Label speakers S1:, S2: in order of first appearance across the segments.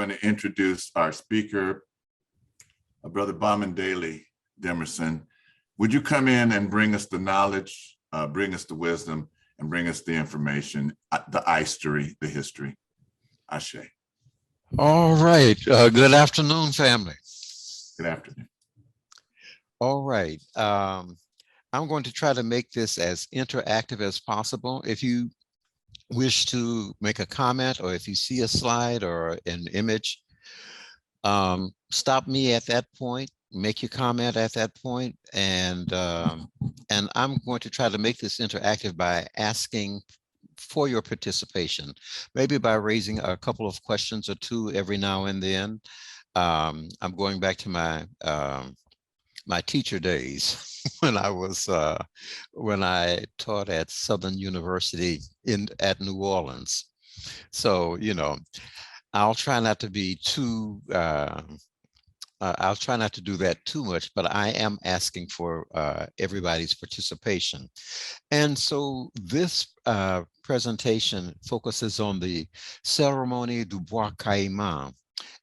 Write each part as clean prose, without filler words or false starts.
S1: going to introduce our speaker, Brother Bamidele Demerson. Would you come in and bring us the knowledge, bring us the wisdom, and bring us the information, the story, the history? Ashe.
S2: All right. Good afternoon, family.
S1: Good afternoon.
S2: All right. I'm going to try to make this as interactive as possible. If you wish to make a comment, or if you see a slide or an image, stop me at that point, make your comment at that point, and I'm going to try to make this interactive by asking for your participation, maybe by raising a couple of questions or two every now and then. I'm going back to my my teacher days when I taught at Southern University at New Orleans. So, you know, I'll try not to be too, I'll try not to do that too much, but I am asking for everybody's participation. And so this presentation focuses on the ceremony du Bwa Kayiman.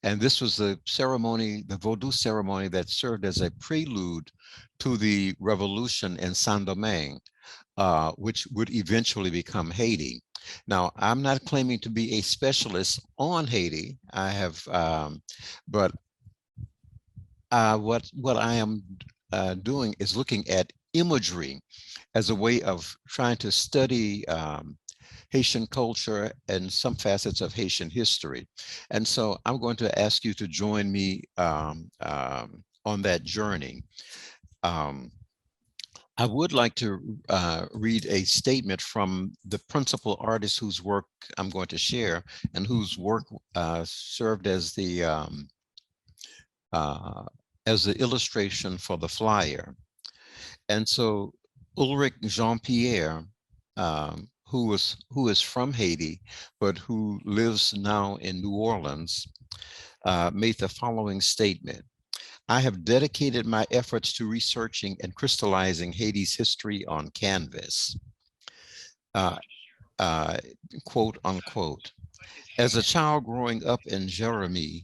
S2: And this was the ceremony, the Vodou ceremony that served as a prelude to the revolution in Saint-Domingue, which would eventually become Haiti. Now, I'm not claiming to be a specialist on Haiti. I have, but what I am doing is looking at imagery as a way of trying to study Haitian culture and some facets of Haitian history. And so I'm going to ask you to join me on that journey. I would like to read a statement from the principal artist whose work I'm going to share and whose work served as the illustration for the flyer. And so Ulrich Jean-Pierre, who is from Haiti, but who lives now in New Orleans, made the following statement. I have dedicated my efforts to researching and crystallizing Haiti's history on canvas, quote unquote. As a child growing up in Jeremy,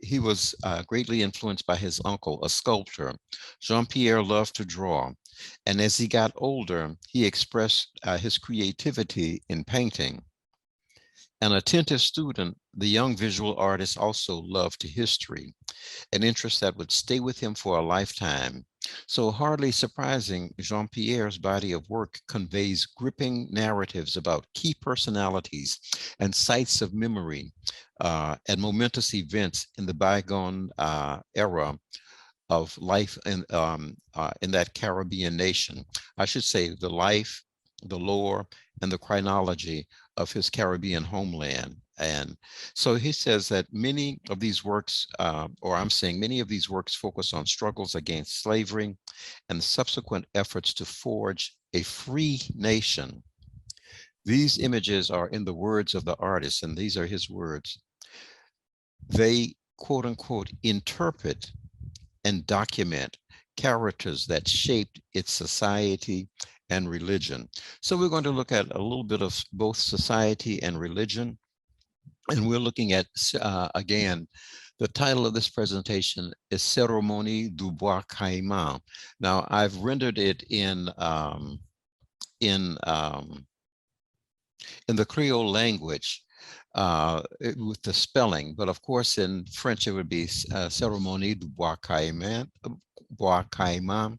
S2: he was greatly influenced by his uncle, a sculptor. Jean-Pierre loved to draw. And as he got older, he expressed his creativity in painting. An attentive student, the young visual artist also loved history, an interest that would stay with him for a lifetime. So hardly surprising, Jean-Pierre's body of work conveys gripping narratives about key personalities and sites of memory and momentous events in the bygone era of life in that Caribbean nation. I should say the life, the lore, and the chronology of his Caribbean homeland. And so he says that many of these works, or I'm saying many of these works focus on struggles against slavery and subsequent efforts to forge a free nation. These images are in the words of the artist, and these are his words. They, quote unquote, interpret and document characters that shaped its society and religion. So we're going to look at a little bit of both society and religion. And we're looking at, again, the title of this presentation is Ceremony du Bwa Kayiman. Now, I've rendered it in the Creole language with the spelling, but of course in French it would be Cérémonie du Bwa Kayiman,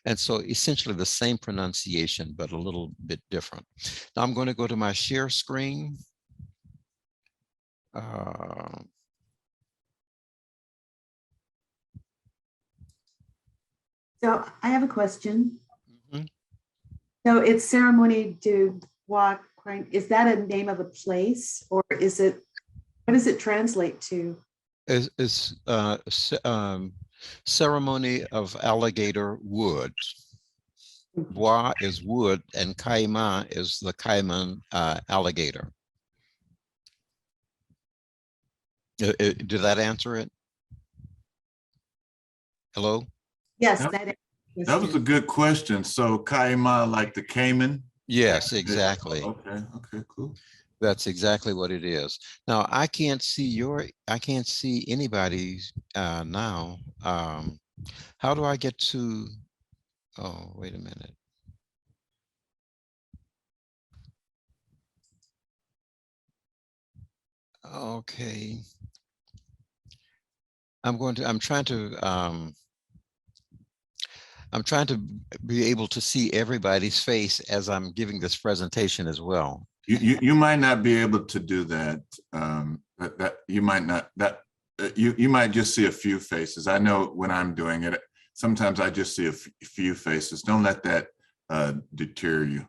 S2: and so essentially the same pronunciation, but a little bit different. Now I'm going to go to my share screen.
S3: So I have a question. Mm-hmm. So it's Ceremony du Bwa. Is that a name of a place, or is it, what does it translate to?
S2: It's ceremony of alligator wood. Bwa is wood, and Kayiman is the Kayiman alligator. Did that answer it? Hello?
S3: Yes,
S1: that was a good question. So Kayiman, like the Cayman?
S2: Yes, exactly.
S1: Okay, cool.
S2: That's exactly what it is. Now, I can't see anybody's now. How do I get to, oh, wait a minute. Okay. I'm trying to be able to see everybody's face as I'm giving this presentation as well.
S1: You might not be able to do that. That you might not, that you might just see a few faces. I know when I'm doing it, sometimes I just see a few faces. Don't let that deter you.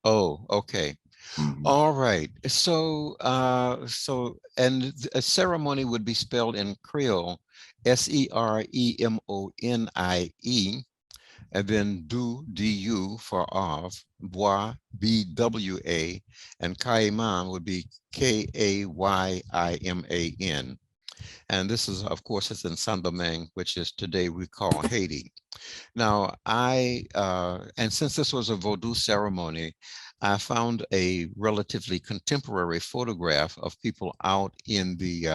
S2: Oh, okay.
S1: Mhm.
S2: All right. So, and a ceremony would be spelled in Creole, Seremoni, and then du for of, Bwa, Bwa, and Kayiman would be Kayyiman. And this is, of course, it's in Saint-Domingue, which is today we call Haiti. Now, and since this was a Vodou ceremony, I found a relatively contemporary photograph of people out in the,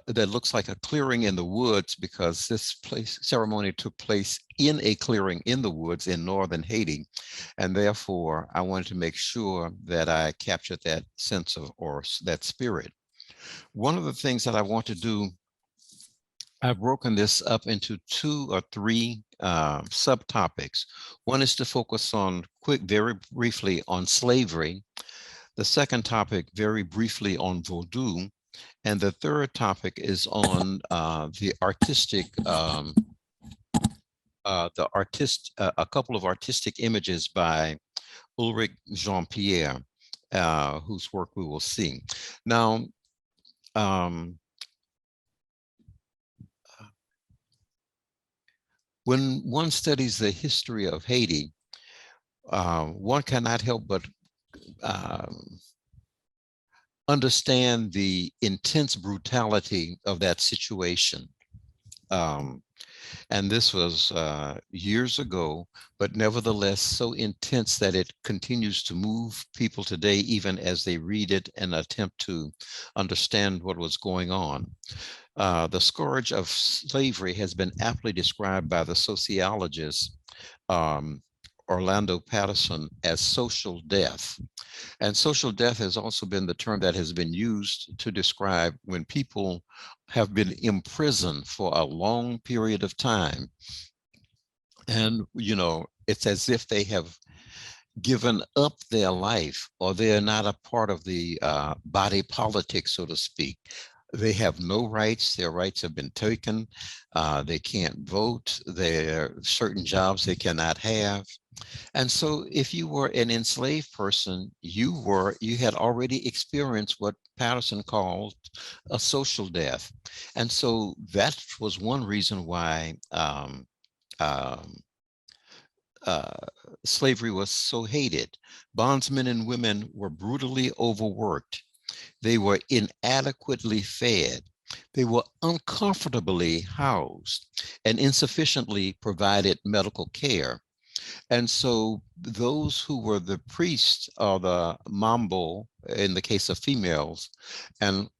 S2: that looks like a clearing in the woods, because this ceremony took place in a clearing in the woods in northern Haiti. And therefore, I wanted to make sure that I captured that sense of, or that spirit. One of the things that I want to do, I've broken this up into 2 or 3 subtopics. One is to focus on very briefly on slavery. The second topic, very briefly on Vodou. And the third topic is on the artistic, a couple of artistic images by Ulrich Jean-Pierre, whose work we will see. Now, when one studies the history of Haiti, one cannot help but understand the intense brutality of that situation. And this was years ago, but nevertheless so intense that it continues to move people today, even as they read it and attempt to understand what was going on. The scourge of slavery has been aptly described by the sociologist Orlando Patterson as social death. And social death has also been the term that has been used to describe when people have been imprisoned for a long period of time. And, you know, it's as if they have given up their life, or they're not a part of the body politic, so to speak. They have no rights. Their rights have been taken. They can't vote. There are certain jobs they cannot have. And so if you were an enslaved person, you had already experienced what Patterson called a social death. And so that was one reason why slavery was so hated. Bondsmen and women were brutally overworked. They were inadequately fed. They were uncomfortably housed and insufficiently provided medical care. And so those who were the priests, or the mambo in the case of females, and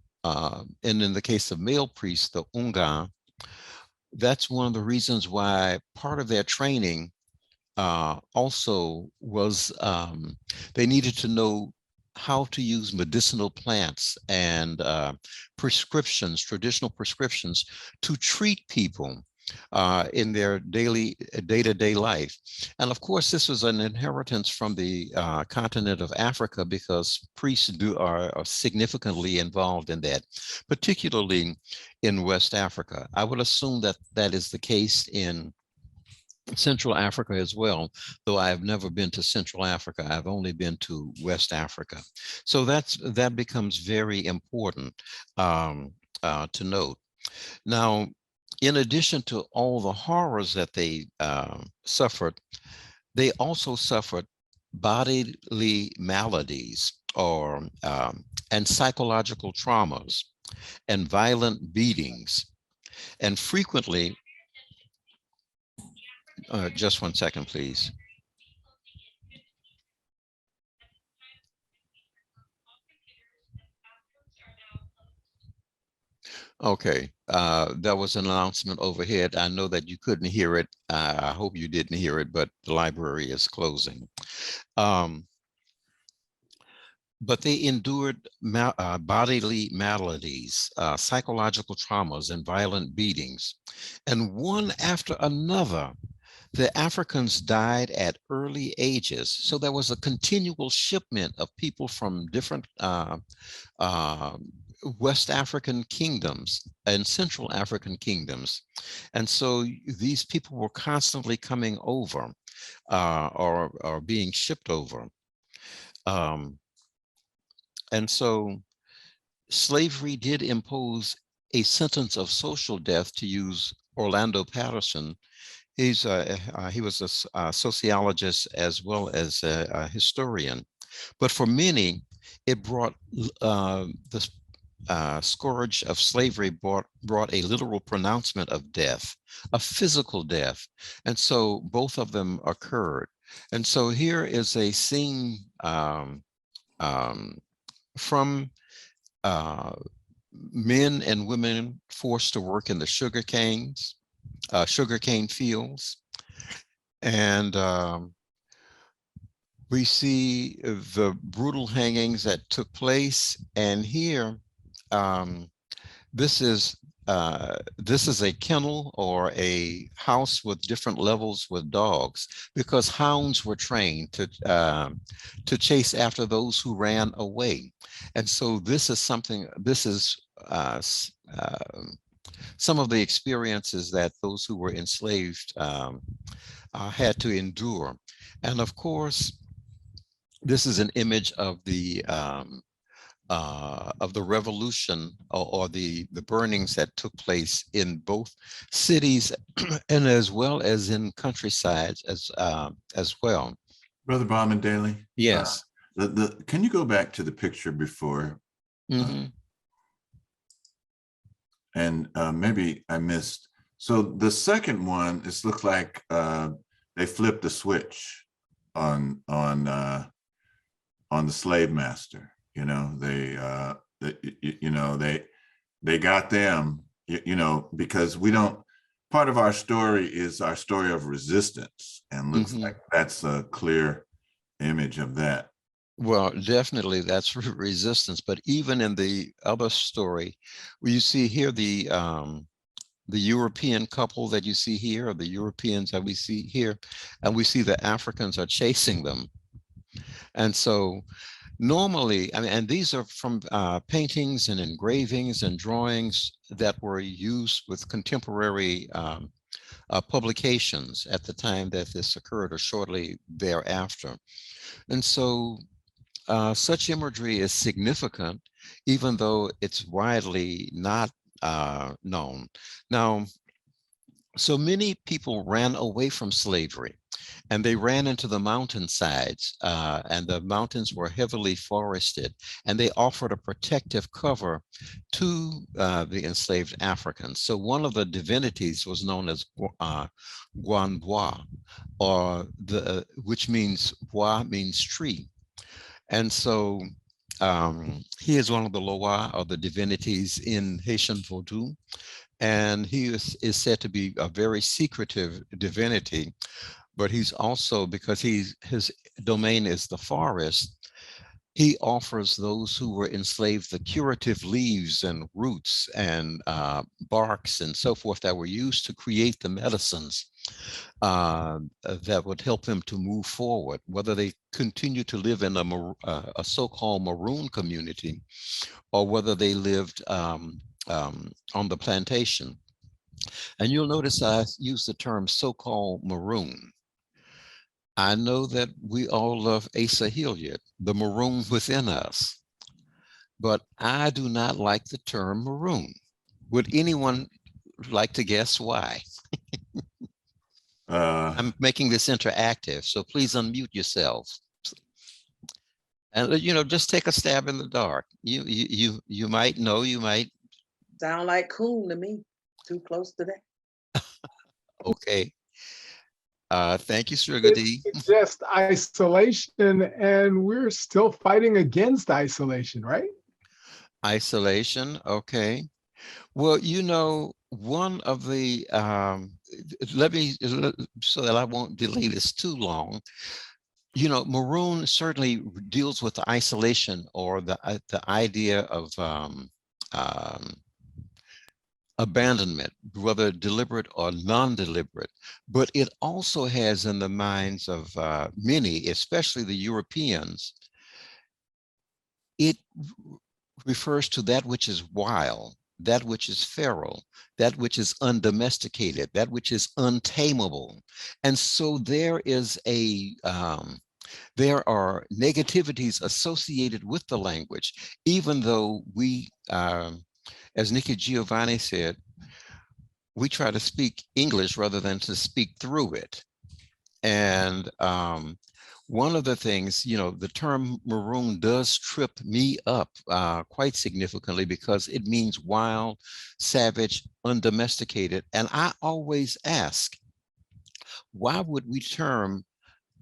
S2: in the case of male priests, the unga, that's one of the reasons why part of their training also was they needed to know how to use medicinal plants and prescriptions, traditional prescriptions, to treat people in their day-to-day life. And of course, this was an inheritance from the continent of Africa, because priests are significantly involved in that, particularly in West Africa. I would assume that that is the case in Central Africa as well, though I have never been to Central Africa. I've only been to West Africa. So that becomes very important to note. Now, in addition to all the horrors that they suffered, they also suffered bodily maladies, or and psychological traumas, and violent beatings, and frequently, just one second, please. Okay, there was an announcement overhead. I know that you couldn't hear it. I hope you didn't hear it, but the library is closing. But they endured bodily maladies, psychological traumas, and violent beatings. And one after another, the Africans died at early ages. So there was a continual shipment of people from different West African kingdoms and Central African kingdoms. And so these people were constantly coming over or being shipped over. And so slavery did impose a sentence of social death, to use Orlando Patterson. He was a sociologist as well as a historian. But for many, it brought the scourge of slavery brought a literal pronouncement of death, a physical death. And so both of them occurred. And so here is a scene from men and women forced to work in the sugarcane fields. And we see the brutal hangings that took place. And here, this is a kennel or a house with different levels with dogs, because hounds were trained to chase after those who ran away. And so this is some of the experiences that those who were enslaved had to endure. And of course, this is an image of the revolution or the burnings that took place in both cities and as well as in countrysides as well.
S1: Brother Bamidele?
S2: Yes.
S1: Can you go back to the picture before? And maybe I missed. So the second one, it looks like they flipped the switch on the slave master. You know, they got them, because we don't, part of our story is our story of resistance, and looks like that's a clear image of that.
S2: Well, definitely that's resistance. But even in the other story, you see here the European couple that you see here, or the Europeans that we see here, and we see the Africans are chasing them. And so normally, I mean, and these are from paintings and engravings and drawings that were used with contemporary publications at the time that this occurred or shortly thereafter. And so such imagery is significant, even though it's widely not known. Now, so many people ran away from slavery, and they ran into the mountainsides, and the mountains were heavily forested, and they offered a protective cover to the enslaved Africans. So one of the divinities was known as Bwa, which means Bwa means tree. And so he is one of the Loa, or the divinities in Haitian Vodou. And he is said to be a very secretive divinity, but he's also, because his domain is the forest, he offers those who were enslaved the curative leaves and roots and barks and so forth that were used to create the medicines that would help them to move forward, whether they continue to live in a so-called maroon community, or whether they lived on the plantation. And you'll notice I use the term so-called maroon. I know that we all love Asa Hilliard, the maroon within us, but I do not like the term maroon. Would anyone like to guess why? I'm making this interactive, so please unmute yourselves. And just take a stab in the dark. You might know, you might.
S4: Sound like coon to me. Too close to that.
S2: Okay. Thank you, Sugar D.
S5: It's just isolation, and we're still fighting against isolation, right?
S2: Isolation, okay. Well, you know, one of the, let me, so that I won't delay this too long, you know, Maroon certainly deals with the isolation or the idea of um, abandonment, whether deliberate or non-deliberate, but it also has in the minds of many, especially the Europeans, it refers to that which is wild, that which is feral, that which is undomesticated, that which is untamable. And so there is there are negativities associated with the language, even though we, as Nikki Giovanni said, we try to speak English rather than to speak through it. And one of the things, you know, the term maroon does trip me up quite significantly because it means wild, savage, undomesticated. And I always ask, why would we term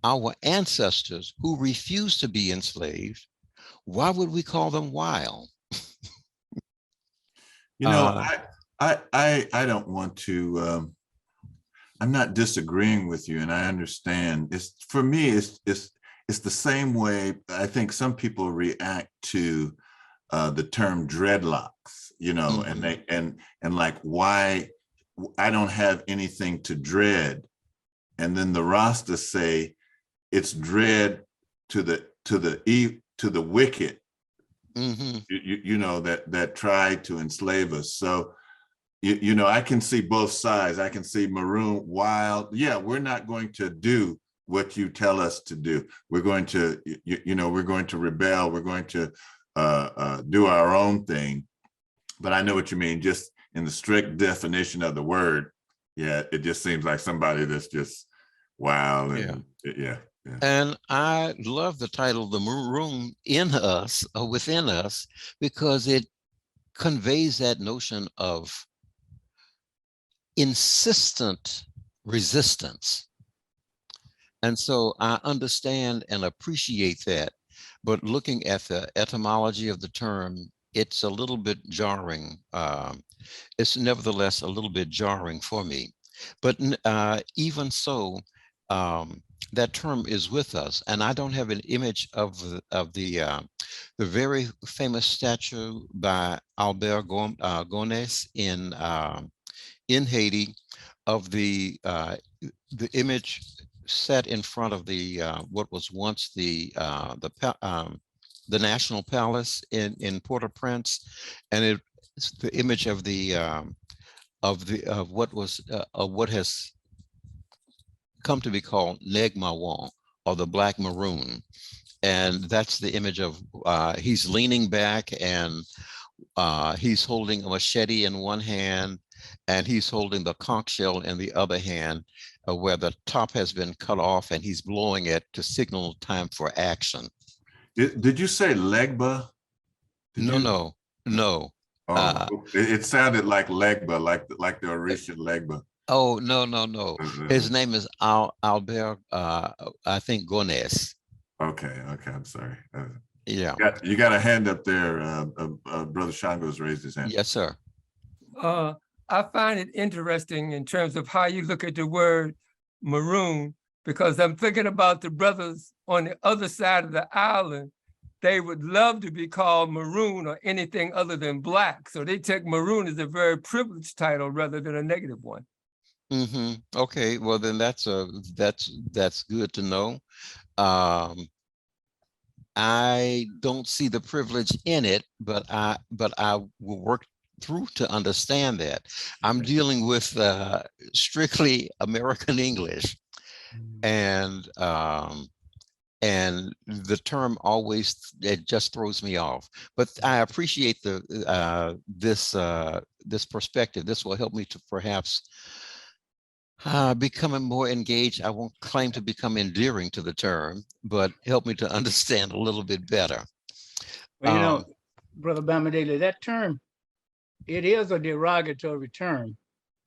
S2: our ancestors who refused to be enslaved, why would we call them wild?
S1: You know, I don't want to, I'm not disagreeing with you, and I understand. It's for me, it's the same way I think some people react to the term dreadlocks, you know, and they and like why I don't have anything to dread. And then the Rasta say it's dread to the wicked, you know, that tried to enslave us. So you know, I can see both sides. I can see maroon, wild. Yeah, we're not going to do what you tell us to do. We're going to, you know, we're going to rebel. We're going to do our own thing. But I know what you mean. Just in the strict definition of the word, yeah, it just seems like somebody that's just wild. And, yeah.
S2: And I love the title, The Maroon in Us, or Within Us, because it conveys that notion of insistent resistance. And so I understand and appreciate that, but looking at the etymology of the term, it's a little bit jarring. It's nevertheless a little bit jarring for me. But even so, that term is with us, and I don't have an image of the very famous statue by Albert Gonesse in Haiti, of the image set in front of the what was once the National Palace in Port-au-Prince, and it's the image of what has come to be called Neg Mawan, or the Black Maroon. And that's the image of he's leaning back, and he's holding a machete in one hand, and he's holding the conch shell in the other hand, where the top has been cut off, and he's blowing it to signal time for action.
S1: Did you say Legba?
S2: No.
S1: Oh, it sounded like Legba, like the Orisha Legba.
S2: Oh, no. His name is Albert, I think, Gonesse.
S1: Okay, I'm sorry.
S2: Yeah.
S1: You got a hand up there. Brother Shango's raised his hand.
S2: Yes, sir.
S6: I find it interesting in terms of how you look at the word maroon, because I'm thinking about the brothers on the other side of the island. They would love to be called maroon or anything other than black. So they take maroon as a very privileged title rather than a negative one.
S2: Okay, well then that's good to know. I don't see the privilege in it, but I will work through to understand that. I'm dealing with strictly American English, and the term always, it just throws me off. But I appreciate this perspective. This will help me to perhaps becoming more engaged. I won't claim to become endearing to the term, but help me to understand a little bit better.
S7: Well, you know, Brother Bamidele, that term, it is a derogatory term.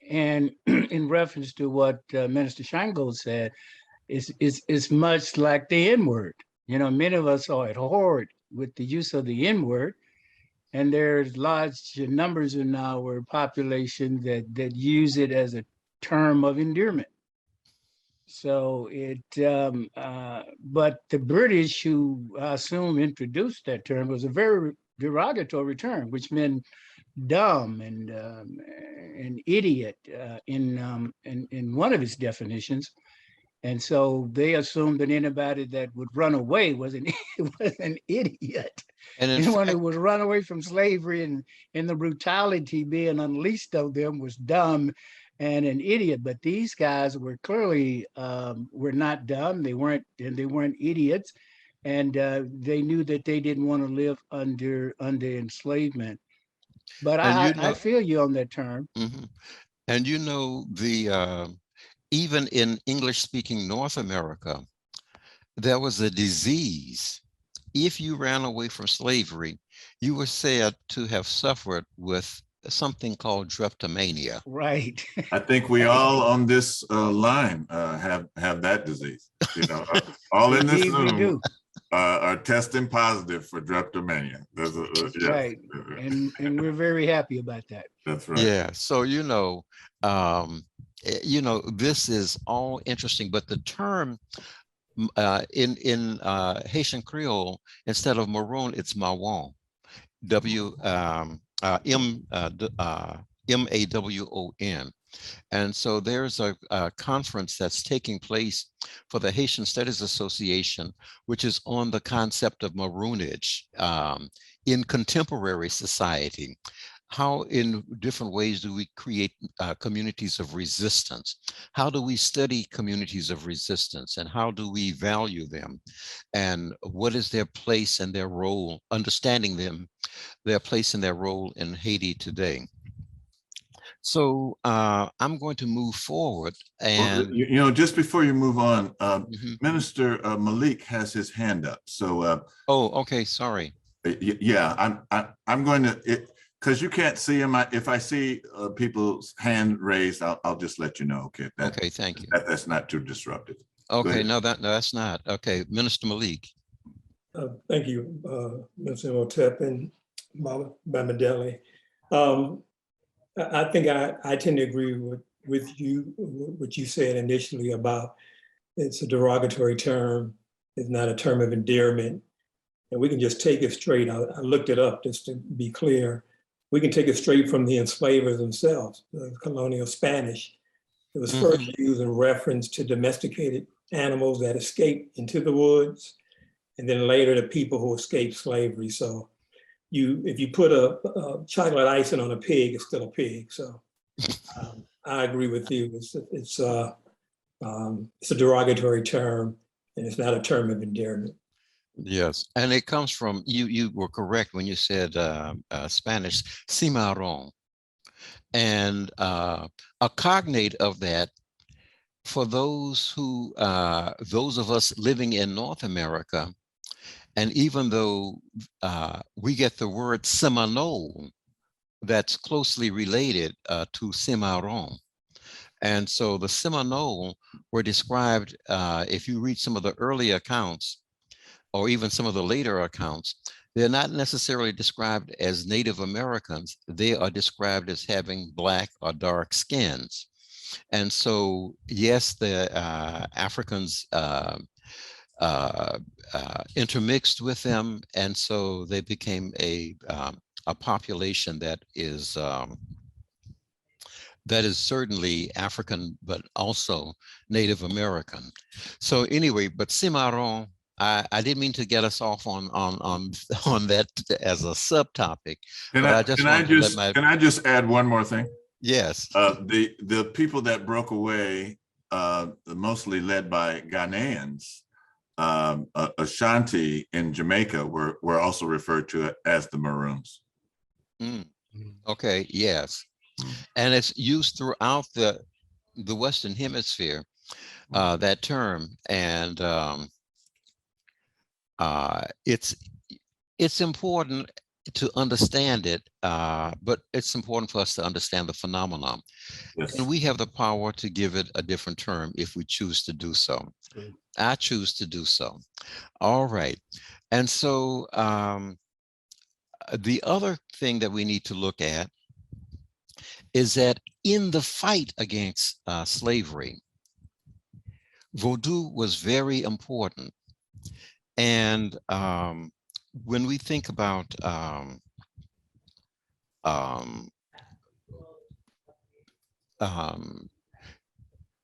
S7: And in reference to what Minister Shango said, it's much like the N-word. You know, many of us are abhorred with the use of the N-word. And there's large numbers in our population that use it as a term of endearment. So but the British, who I assume introduced that term, was a very derogatory term, which meant dumb and an idiot in one of its definitions. And so they assumed that anybody that would run away was an was an idiot.
S2: And in
S7: Anyone
S2: fact,
S7: who would run away from slavery and the brutality being unleashed on them was dumb and an idiot. But these guys were clearly were not dumb. They weren't idiots, and they knew that they didn't want to live under enslavement. But I feel you on that term.
S2: mhm. And you know, even in English-speaking North America, there was a disease. If you ran away from slavery, you were said to have suffered with something called drapetomania.
S7: Right.
S1: I think we all on this line have that disease. You know, all in this
S7: Indeed we
S1: room
S7: do.
S1: are testing positive for drapetomania. Yes.
S7: Right. And we're very happy about that.
S1: That's right.
S2: Yeah. So, this is all interesting, but the term in Haitian Creole, instead of maroon, it's mawon, MAWON. And so there's a conference that's taking place for the Haitian Studies Association, which is on the concept of maroonage in contemporary society. How in different ways do we create communities of resistance? How do we study communities of resistance, and how do we value them? And what is their place and their role, understanding them, their place and their role in Haiti today? So I'm going to move forward. And
S1: just before you move on, Minister Malik has his hand up. So
S2: oh, okay, sorry.
S1: Yeah, I'm going to because you can't see him. If I see people's hand raised, I'll just let you know. Okay.
S2: Okay, thank you.
S1: That's not too disruptive.
S2: Okay, no, that's not. Okay, Minister Malik.
S8: Thank you, Minister Otep and Bamidele. I think I tend to agree with you, what you said initially about it's a derogatory term. It's not a term of endearment. And we can just take it straight. I looked it up just to be clear. We can take it straight from the enslavers themselves, the colonial Spanish. It was first used in reference to domesticated animals that escaped into the woods, and then later the people who escaped slavery. So if you put a chocolate icing on a pig, it's still a pig. So I agree with you. It's a derogatory term, and it's not a term of endearment.
S2: Yes, and it comes from, you were correct when you said Spanish, cimarron. And a cognate of that, for those of us living in North America, and even though we get the word Seminole, that's closely related to cimarron. And so the Seminole were described, if you read some of the early accounts, or even some of the later accounts, they're not necessarily described as Native Americans. They are described as having black or dark skins. And so, yes, the Africans intermixed with them, and so they became a population that is certainly African, but also Native American. So anyway, but cimarron, I didn't mean to get us off on that as a subtopic.
S1: Can I just add one more thing?
S2: Yes.
S1: The people that broke away, mostly led by Ghanaians, Ashanti in Jamaica were also referred to as the Maroons.
S2: Okay. Yes, and it's used throughout the Western Hemisphere, that term, and it's important to understand it, but it's important for us to understand the phenomenon. Yes. And we have the power to give it a different term if we choose to do so. I choose to do so. All right. And so The other thing that we need to look at is that in the fight against slavery, Vodou was very important. And when we think about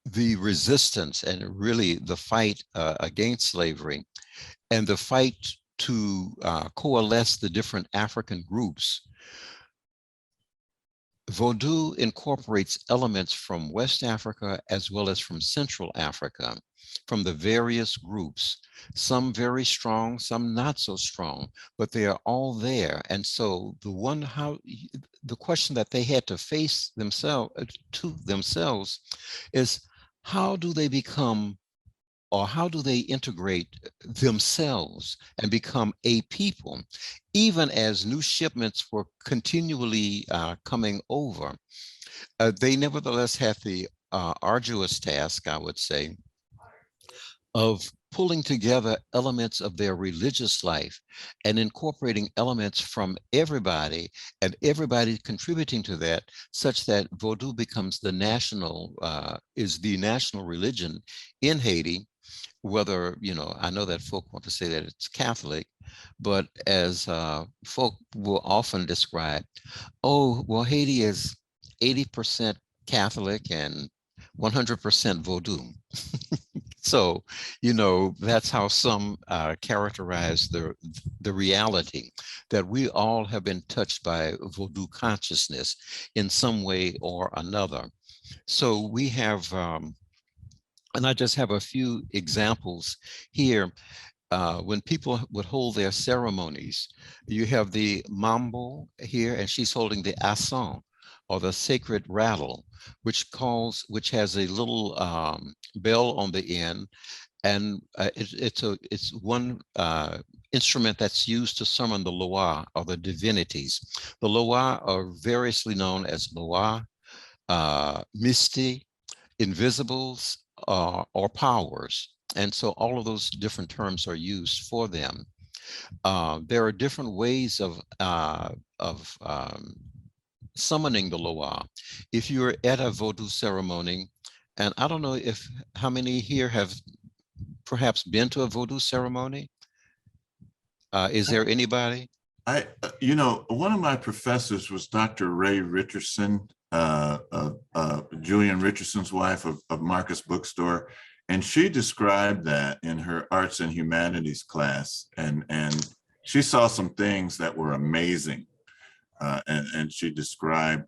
S2: the resistance and really the fight against slavery and the fight to coalesce the different African groups, Vodou incorporates elements from West Africa as well as from Central Africa, from the various groups, some very strong, some not so strong, but they are all there. And so the question that they had to face themselves is, how do they become, or how do they integrate themselves and become a people, even as new shipments were continually coming over? They nevertheless had the arduous task, I would say, of pulling together elements of their religious life and incorporating elements from everybody, and everybody contributing to that, such that Vodou becomes the national religion in Haiti. Whether, I know that folk want to say that it's Catholic, but as folk will often describe, oh, well, Haiti is 80% Catholic and 100% Vodou. So, that's how some characterize the reality, that we all have been touched by Vodou consciousness in some way or another. So we have, and I just have a few examples here. When people would hold their ceremonies, you have the mambo here, and she's holding the asson, or the sacred rattle, which has a little bell on the end, and it's one instrument that's used to summon the Loa, or the divinities. The Loa are variously known as Loa, Misty, Invisibles, or powers. And so all of those different terms are used for them. There are different ways of summoning the Loa. If you're at a Vodou ceremony, and I don't know how many here have perhaps been to a Vodou ceremony? Is there anybody?
S1: One of my professors was Dr. Ray Richardson, Julian Richardson's wife of Marcus Bookstore. And she described that in her arts and humanities class. And she saw some things that were amazing. And she described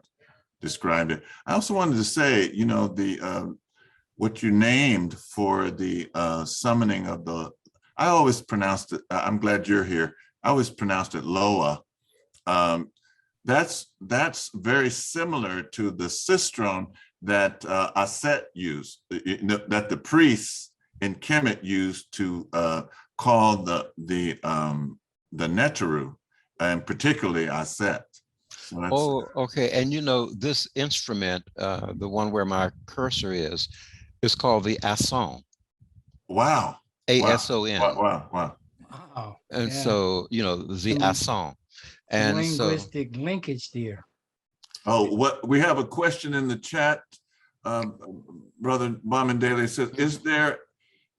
S1: it. I also wanted to say, what you named for the summoning of the, I always pronounced it, I'm glad you're here, I always pronounced it Loa. That's very similar to the sistrum that Aset used, that the priests in Kemet used to call the Neteru, and particularly Aset.
S2: So okay. And this instrument, the one where my cursor is called the asson.
S1: Wow.
S2: A-S-O-N.
S1: Wow.
S7: Wow.
S2: And so, the asson. And
S7: linguistic linkage there.
S1: Oh, we have a question in the chat. Brother Bamidele says, is there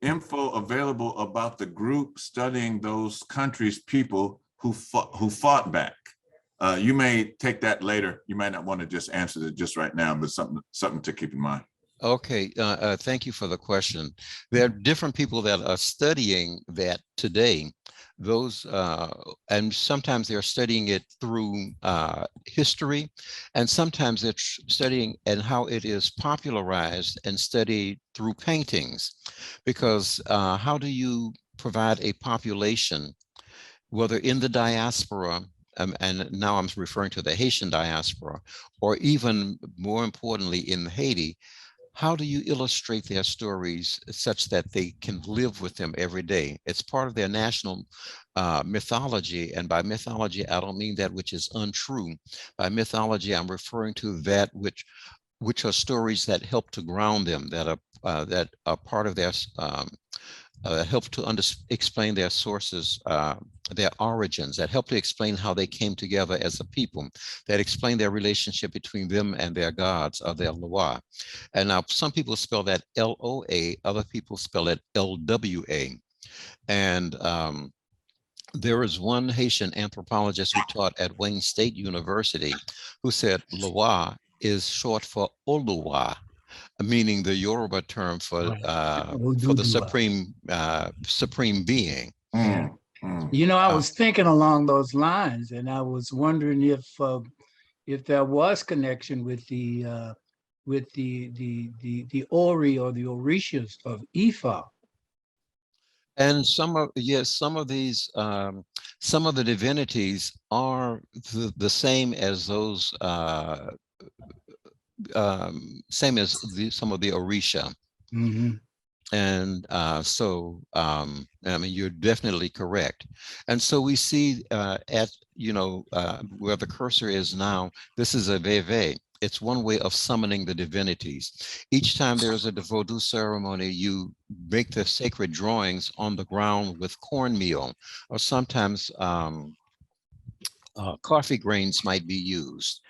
S1: info available about the group studying those countries' people who fought back? You may take that later. You might not want to just answer it just right now, but something to keep in mind.
S2: Okay, thank you for the question. There are different people that are studying that today. Those, and sometimes they're studying it through history, and sometimes they're studying and how it is popularized and studied through paintings. Because how do you provide a population, whether in the diaspora, and now I'm referring to the Haitian diaspora, or even more importantly in Haiti, how do you illustrate their stories such that they can live with them every day? It's part of their national mythology. And by mythology, I don't mean that which is untrue. By mythology, I'm referring to that which are stories that help to ground them, that are part of their, help to explain their sources their origins, that help to explain how they came together as a people, that explain their relationship between them and their gods, or their Loa. And now some people spell that L-O-A, other people spell it L-W-A. And there is one Haitian anthropologist who taught at Wayne State University who said Loa is short for Oluwa, meaning the Yoruba term for the supreme being.
S7: You know, I was thinking along those lines, and I was wondering if there was connection with the Ori or the Orishas of Ifa.
S2: And some of these some of the divinities are the same as those same as some of the Orisha.
S7: Mm-hmm.
S2: And so I mean, you're definitely correct. And so we see at where the cursor is now, this is a veve. It's one way of summoning the divinities. Each time there's a Vodou ceremony, you make the sacred drawings on the ground with cornmeal, or sometimes coffee grains might be used.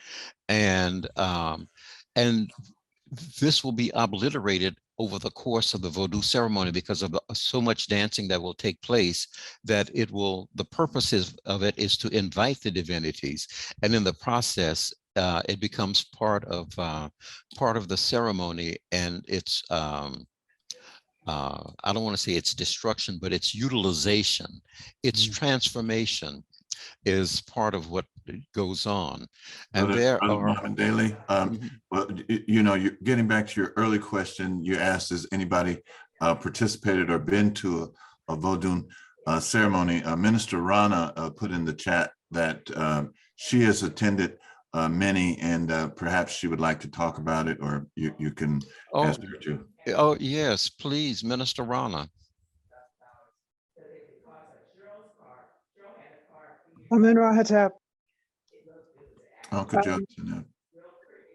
S2: And this will be obliterated over the course of the Vodou ceremony because of so much dancing that will take place, that the purpose of it is to invite the divinities. And in the process, it becomes part of the ceremony, and it's, I don't want to say it's destruction, but it's utilization, it's transformation is part of what goes on. And there are
S1: Bamidele, well, you're getting back to your early question. You asked, has anybody participated or been to a Vodou ceremony? Minister Rana put in the chat that she has attended many, and perhaps she would like to talk about it, or you can ask her to.
S2: Oh, yes, please, Minister Rana.
S9: Amen, Rahatap.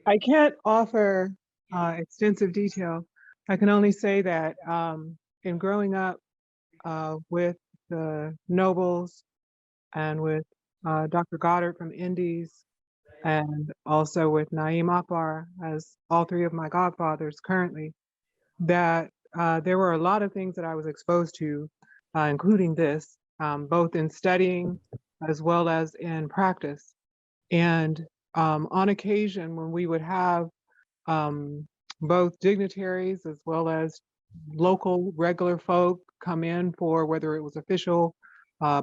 S9: I can't offer extensive detail. I can only say that in growing up with the nobles and with Dr. Goddard from Indies, and also with Naim Akbar as all three of my godfathers currently, that there were a lot of things that I was exposed to, including this, both in studying as well as in practice. And on occasion, when we would have both dignitaries as well as local regular folk come in for whether it was official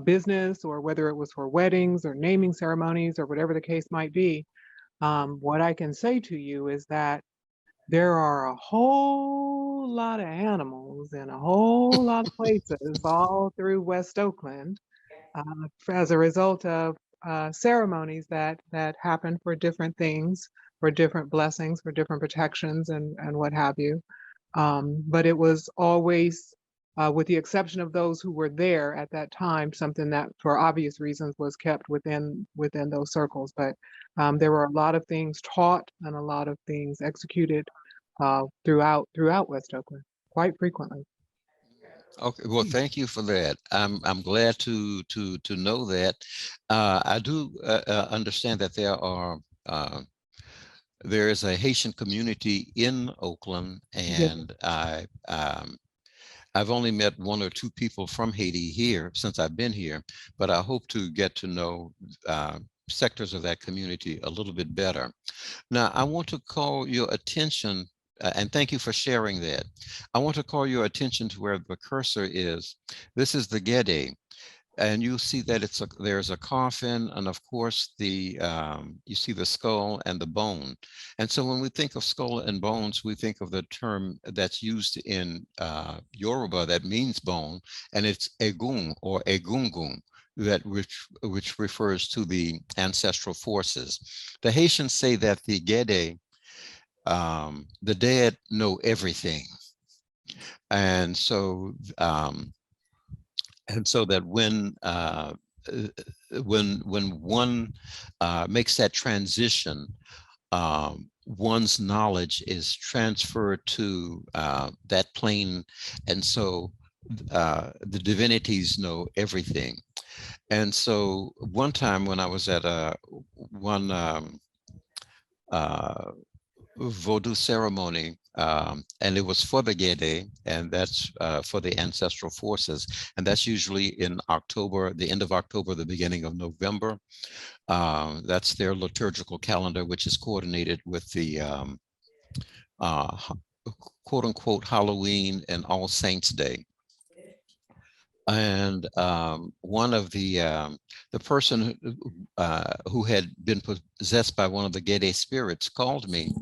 S9: business, or whether it was for weddings or naming ceremonies or whatever the case might be, what I can say to you is that there are a whole lot of animals in a whole lot of places all through West Oakland as a result of ceremonies that happen for different things, for different blessings, for different protections, and what have you. But it was always, with the exception of those who were there at that time, something that, for obvious reasons, was kept within those circles. But there were a lot of things taught and a lot of things executed throughout West Oakland, quite frequently.
S2: Okay, well, thank you for that. I'm glad to know that. I do understand that there is a Haitian community in Oakland, and I've only met one or two people from Haiti here since I've been here, but I hope to get to know sectors of that community a little bit better. Now, I want to call your attention, and thank you for sharing that. I want to call your attention to where the cursor is. This is the Gede, and you'll see that there's a coffin, and of course you see the skull and the bone. And so when we think of skull and bones, we think of the term that's used in Yoruba that means bone, and it's egun or egungun, that which refers to the ancestral forces. The Haitians say that the Gede, the dead know everything, and so that when one makes that transition, one's knowledge is transferred to that plane, and so the divinities know everything. And so one time when I was at one Vodou ceremony, and it was for the Gede, and that's for the ancestral forces, and that's usually in October, the end of October, the beginning of November. That's their liturgical calendar, which is coordinated with the quote unquote Halloween and All Saints Day. And one of the person who had been possessed by one of the Gede spirits called me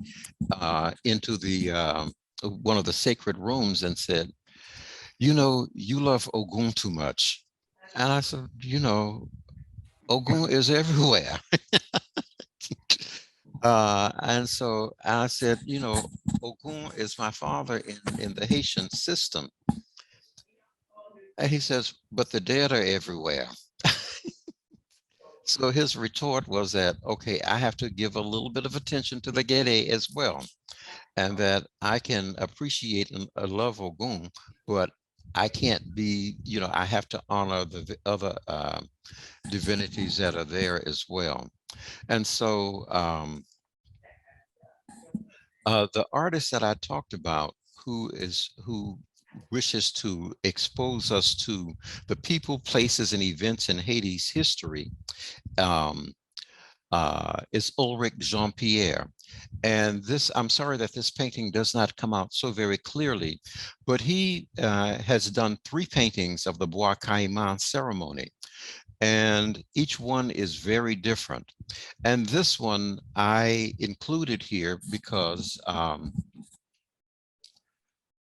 S2: into the one of the sacred rooms and said, "You know, you love Ogun too much." And I said, "You know, Ogun is everywhere." And so I said, "You know, Ogun is my father in the Haitian system." And he says, "But the dead are everywhere." So his retort was that, okay, I have to give a little bit of attention to the Gede as well, and that I can appreciate and love Ogun, but I can't be, you know, I have to honor the other divinities that are there as well. And so the artist that I talked about, who wishes to expose us to the people, places, and events in Haiti's history, is Ulrich Jean-Pierre. And this, I'm sorry that this painting does not come out so very clearly, but he has done 3 paintings of the Bwa Kayiman Ceremony, and each one is very different. And this one I included here because,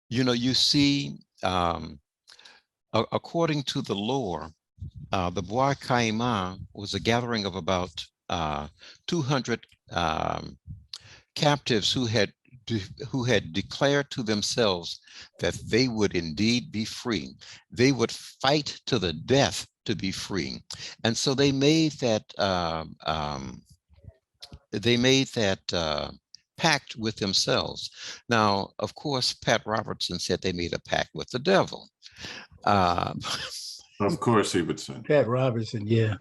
S2: you know, you see, according to the lore, the Bwa Kayiman was a gathering of about 200 captives who had declared to themselves that they would indeed be free. They would fight to the death to be free, and so they made that pact with themselves. Now, of course, Pat Robertson said they made a pact with the devil.
S1: Of course he would say.
S7: Pat Robertson, yeah.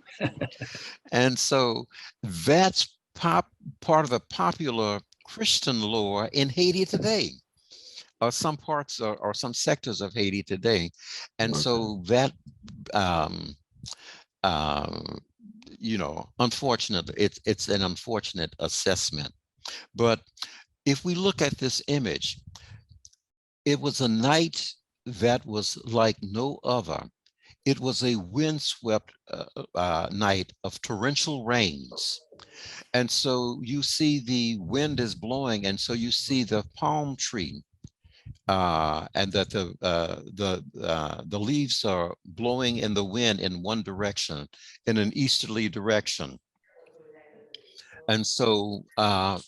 S2: And so that's part of the popular Christian lore in Haiti today, or some parts or some sectors of Haiti today. And so that, you know, unfortunately, it's an unfortunate assessment. But if we look at this image, it was a night that was like no other. It was a windswept night of torrential rains. And so you see the wind is blowing, and so you see the palm tree, and that the leaves are blowing in the wind in one direction, in an easterly direction. And so,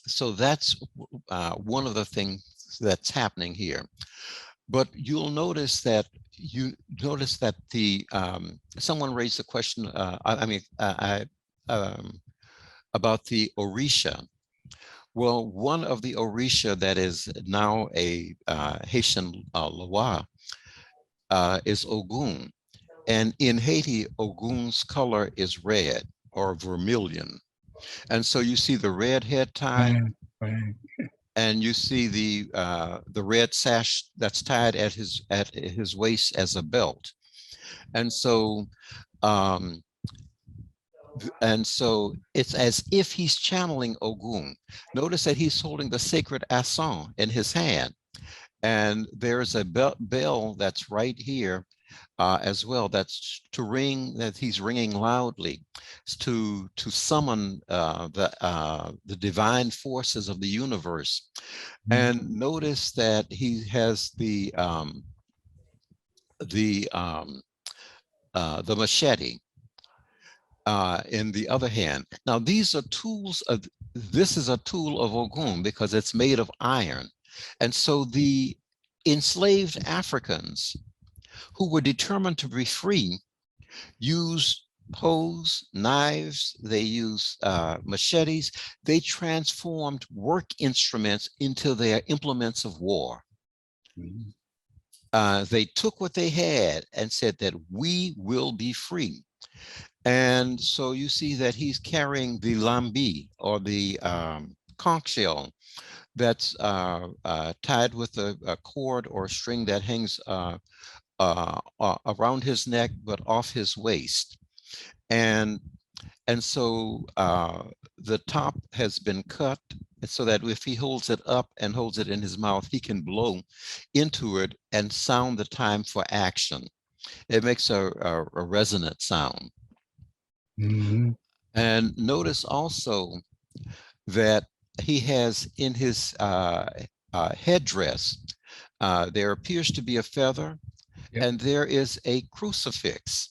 S2: so that's one of the things that's happening here. But you'll notice that the someone raised the question. About the Orisha. Well, one of the Orisha that is now a Haitian Loa is Ogun, and in Haiti, Ogun's color is red or vermilion, and so you see the red head tie.
S7: Right.
S2: And you see the red sash that's tied at his waist as a belt, and so it's as if he's channeling Ogun. Notice that he's holding the sacred asson in his hand, and there's a bell that's right here as well. That's to ring, that he's ringing loudly to summon the divine forces of the universe. And notice that he has the machete in the other hand. Now these are tools of, this is a tool of Ogun because it's made of iron. And so the enslaved Africans who were determined to be free used hoes, knives, they used machetes. They transformed work instruments into their implements of war. They took what they had and said that we will be free. And so you see that he's carrying the lambi, or the conch shell, that's tied with a cord or a string that hangs around his neck, but off his waist. And so the top has been cut so that if he holds it up and holds it in his mouth, he can blow into it and sound the time for action. It makes a resonant sound.
S7: Mhm.
S2: And notice also that he has in his headdress, there appears to be a feather,
S7: Yep.
S2: and there is a crucifix.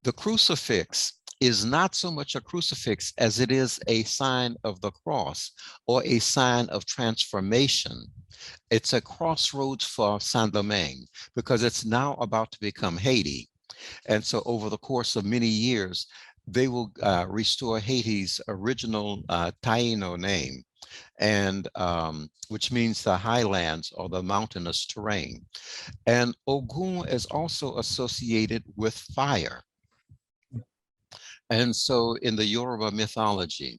S2: The crucifix is not so much a crucifix as it is a sign of the cross, or a sign of transformation. It's a crossroads for Saint-Domingue, because it's now about to become Haiti. And so over the course of many years, they will restore Haiti's original Taino name, and which means the highlands or the mountainous terrain. And Ogun is also associated with fire. And so in the Yoruba mythology,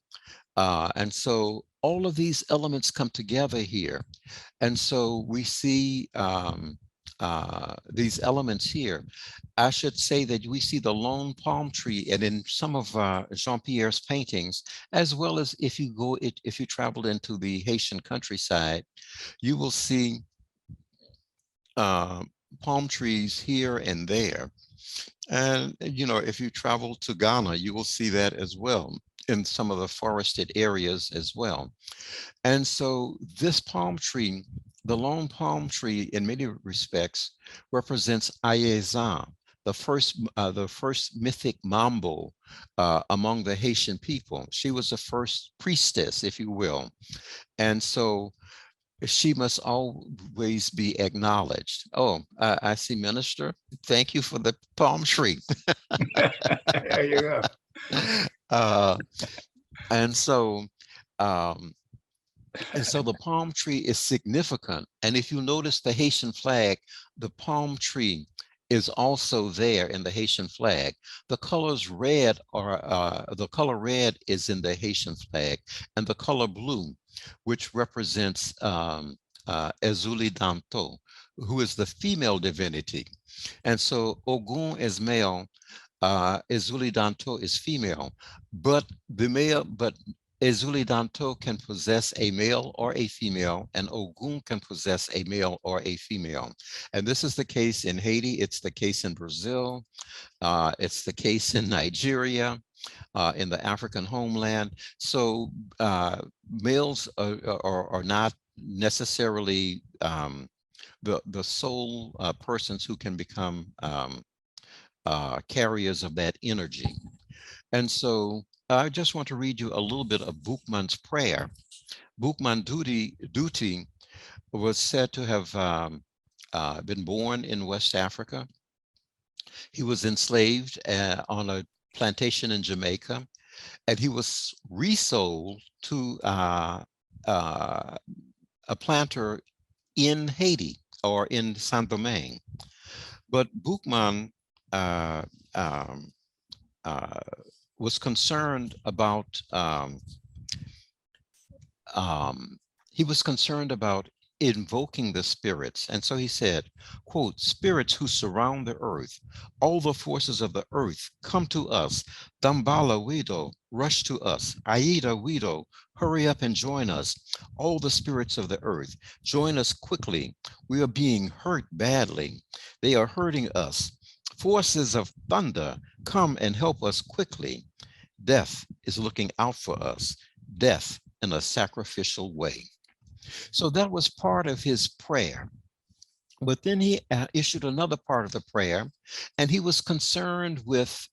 S2: and so all of these elements come together here. And so we see these elements here. I should say that we see the lone palm tree, and in some of Jean-Pierre's paintings, as well as if you traveled into the Haitian countryside, you will see palm trees here and there. And, if you travel to Ghana, you will see that as well in some of the forested areas as well. And so this palm tree, the lone palm tree, in many respects, represents Ayezan, the first mythic mambo among the Haitian people. She was the first priestess, if you will. And so she must always be acknowledged. Oh, I see, Minister. Thank you for the palm tree.
S7: There you go.
S2: And so the palm tree is significant. And if you notice the Haitian flag, the palm tree is also there in the Haitian flag. The colors red the color red is in the Haitian flag, and the color blue, which represents Ezuli Danto, who is the female divinity. And so Ogun is male, Ezuli Danto is female, but Ezuli Danto can possess a male or a female, and Ogun can possess a male or a female. And this is the case in Haiti, it's the case in Brazil, it's the case in Nigeria, in the African homeland. So males are not necessarily the sole persons who can become carriers of that energy. And so I just want to read you a little bit of Boukman's prayer. Boukman Duty was said to have been born in West Africa. He was enslaved on a plantation in Jamaica, and he was resold to a planter in Haiti or in Saint-Domingue. But Boukman was concerned about invoking the spirits. And so he said, quote, "Spirits who surround the earth, all the forces of the earth, come to us. Dambala Wido, rush to us. Aida Wido, hurry up and join us. All the spirits of the earth, join us quickly. We are being hurt badly. They are hurting us. Forces of thunder, come and help us quickly. Death is looking out for us. Death in a sacrificial way." So that was part of his prayer. But then he issued another part of the prayer, and he was concerned with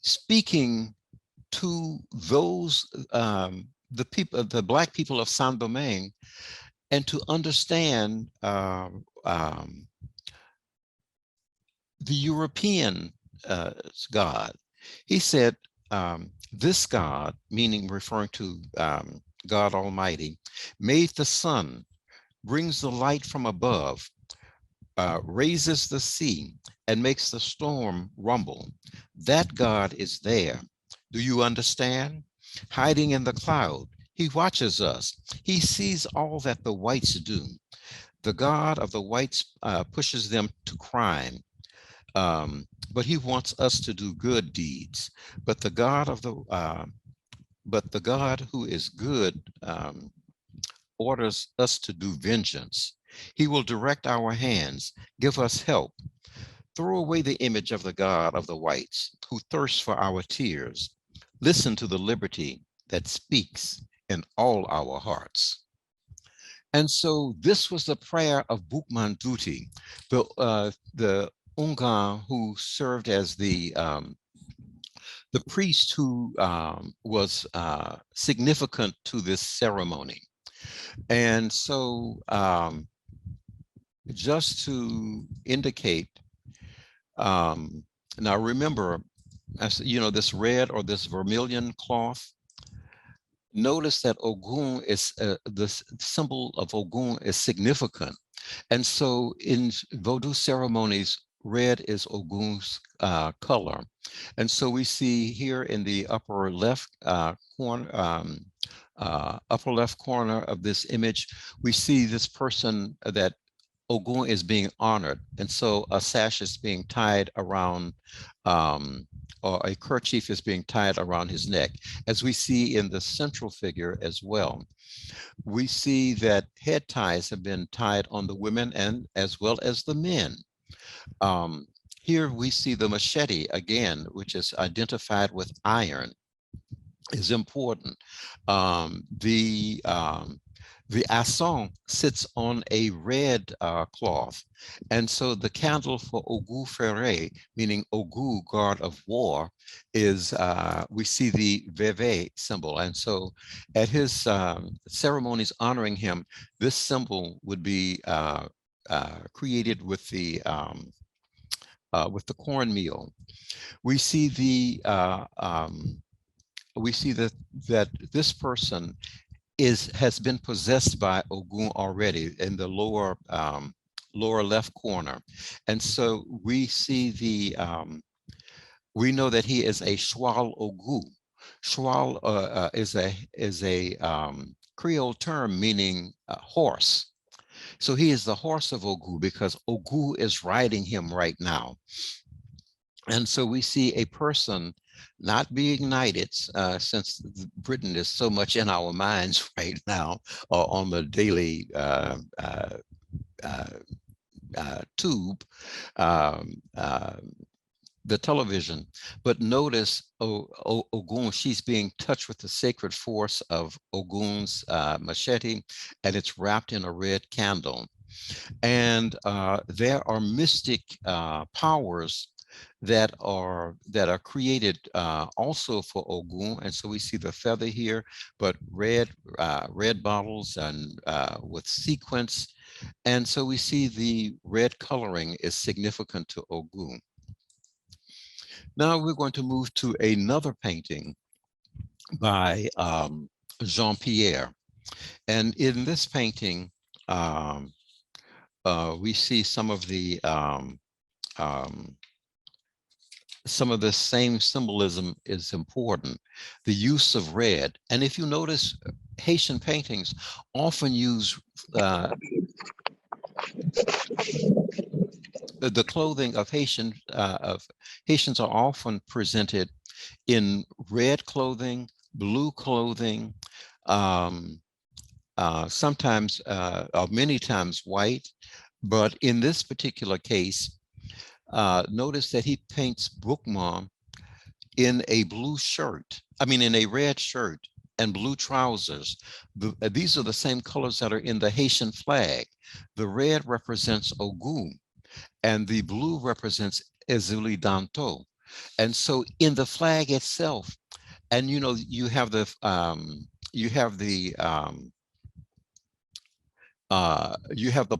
S2: speaking to those, the Black people of Saint-Domingue, and to understand the European God. He said, this God, meaning referring to God Almighty, made the sun, brings the light from above, raises the sea and makes the storm rumble. That God is there. Do you understand? Hiding in the cloud, he watches us. He sees all that the whites do. The God of the whites pushes them to crime, but he wants us to do good deeds. But the God who is good orders us to do vengeance. He will direct our hands, give us help. Throw away the image of the God of the whites who thirsts for our tears. Listen to the liberty that speaks in all our hearts. And so this was the prayer of Boukman Duty, the Ungan who served as the priest who was significant to this ceremony. And so just to indicate, now remember, as you know, this red or this vermilion cloth, notice that Ogun is, the symbol of Ogun is significant. And so in Vodou ceremonies, red is Ogun's color. And so we see here in the upper left corner, of this image, we see this person that Ogun is being honored. And so a sash is being tied around, or a kerchief is being tied around his neck. As we see in the central figure as well, we see that head ties have been tied on the women and as well as the men. Here we see the machete again, which is identified with iron, is important. The asson sits on a red cloth. And so the candle for Ogu Ferre, meaning Ogu, god of war, is, we see the Veve symbol. And so at his ceremonies honoring him, this symbol would be created with the cornmeal. We see that this person has been possessed by Ogun already in the lower left corner. And so we see we know that he is a Shwal Ogu. Shwal is a Creole term meaning horse. So he is the horse of Ogu because Ogu is riding him right now. And so we see a person not being knighted, since Britain is so much in our minds right now, or on the daily tube, the television. But notice Ogun, she's being touched with the sacred force of Ogun's machete, and it's wrapped in a red candle. And there are mystic powers that are created also for Ogun. And so we see the feather here, but red bottles and with sequins. And so we see the red coloring is significant to Ogun. Now we're going to move to another painting by Jean-Pierre. And in this painting, we see some of the same symbolism is important. The use of red. And if you notice, Haitian paintings often use the clothing of Haitians are often presented in red clothing, blue clothing, sometimes or many times white. But in this particular case, notice that he paints Boukman in a blue shirt, in a red shirt and blue trousers. These are the same colors that are in the Haitian flag. The red represents Ogun, and the blue represents Ezuli Danto. And so in the flag itself, and you have the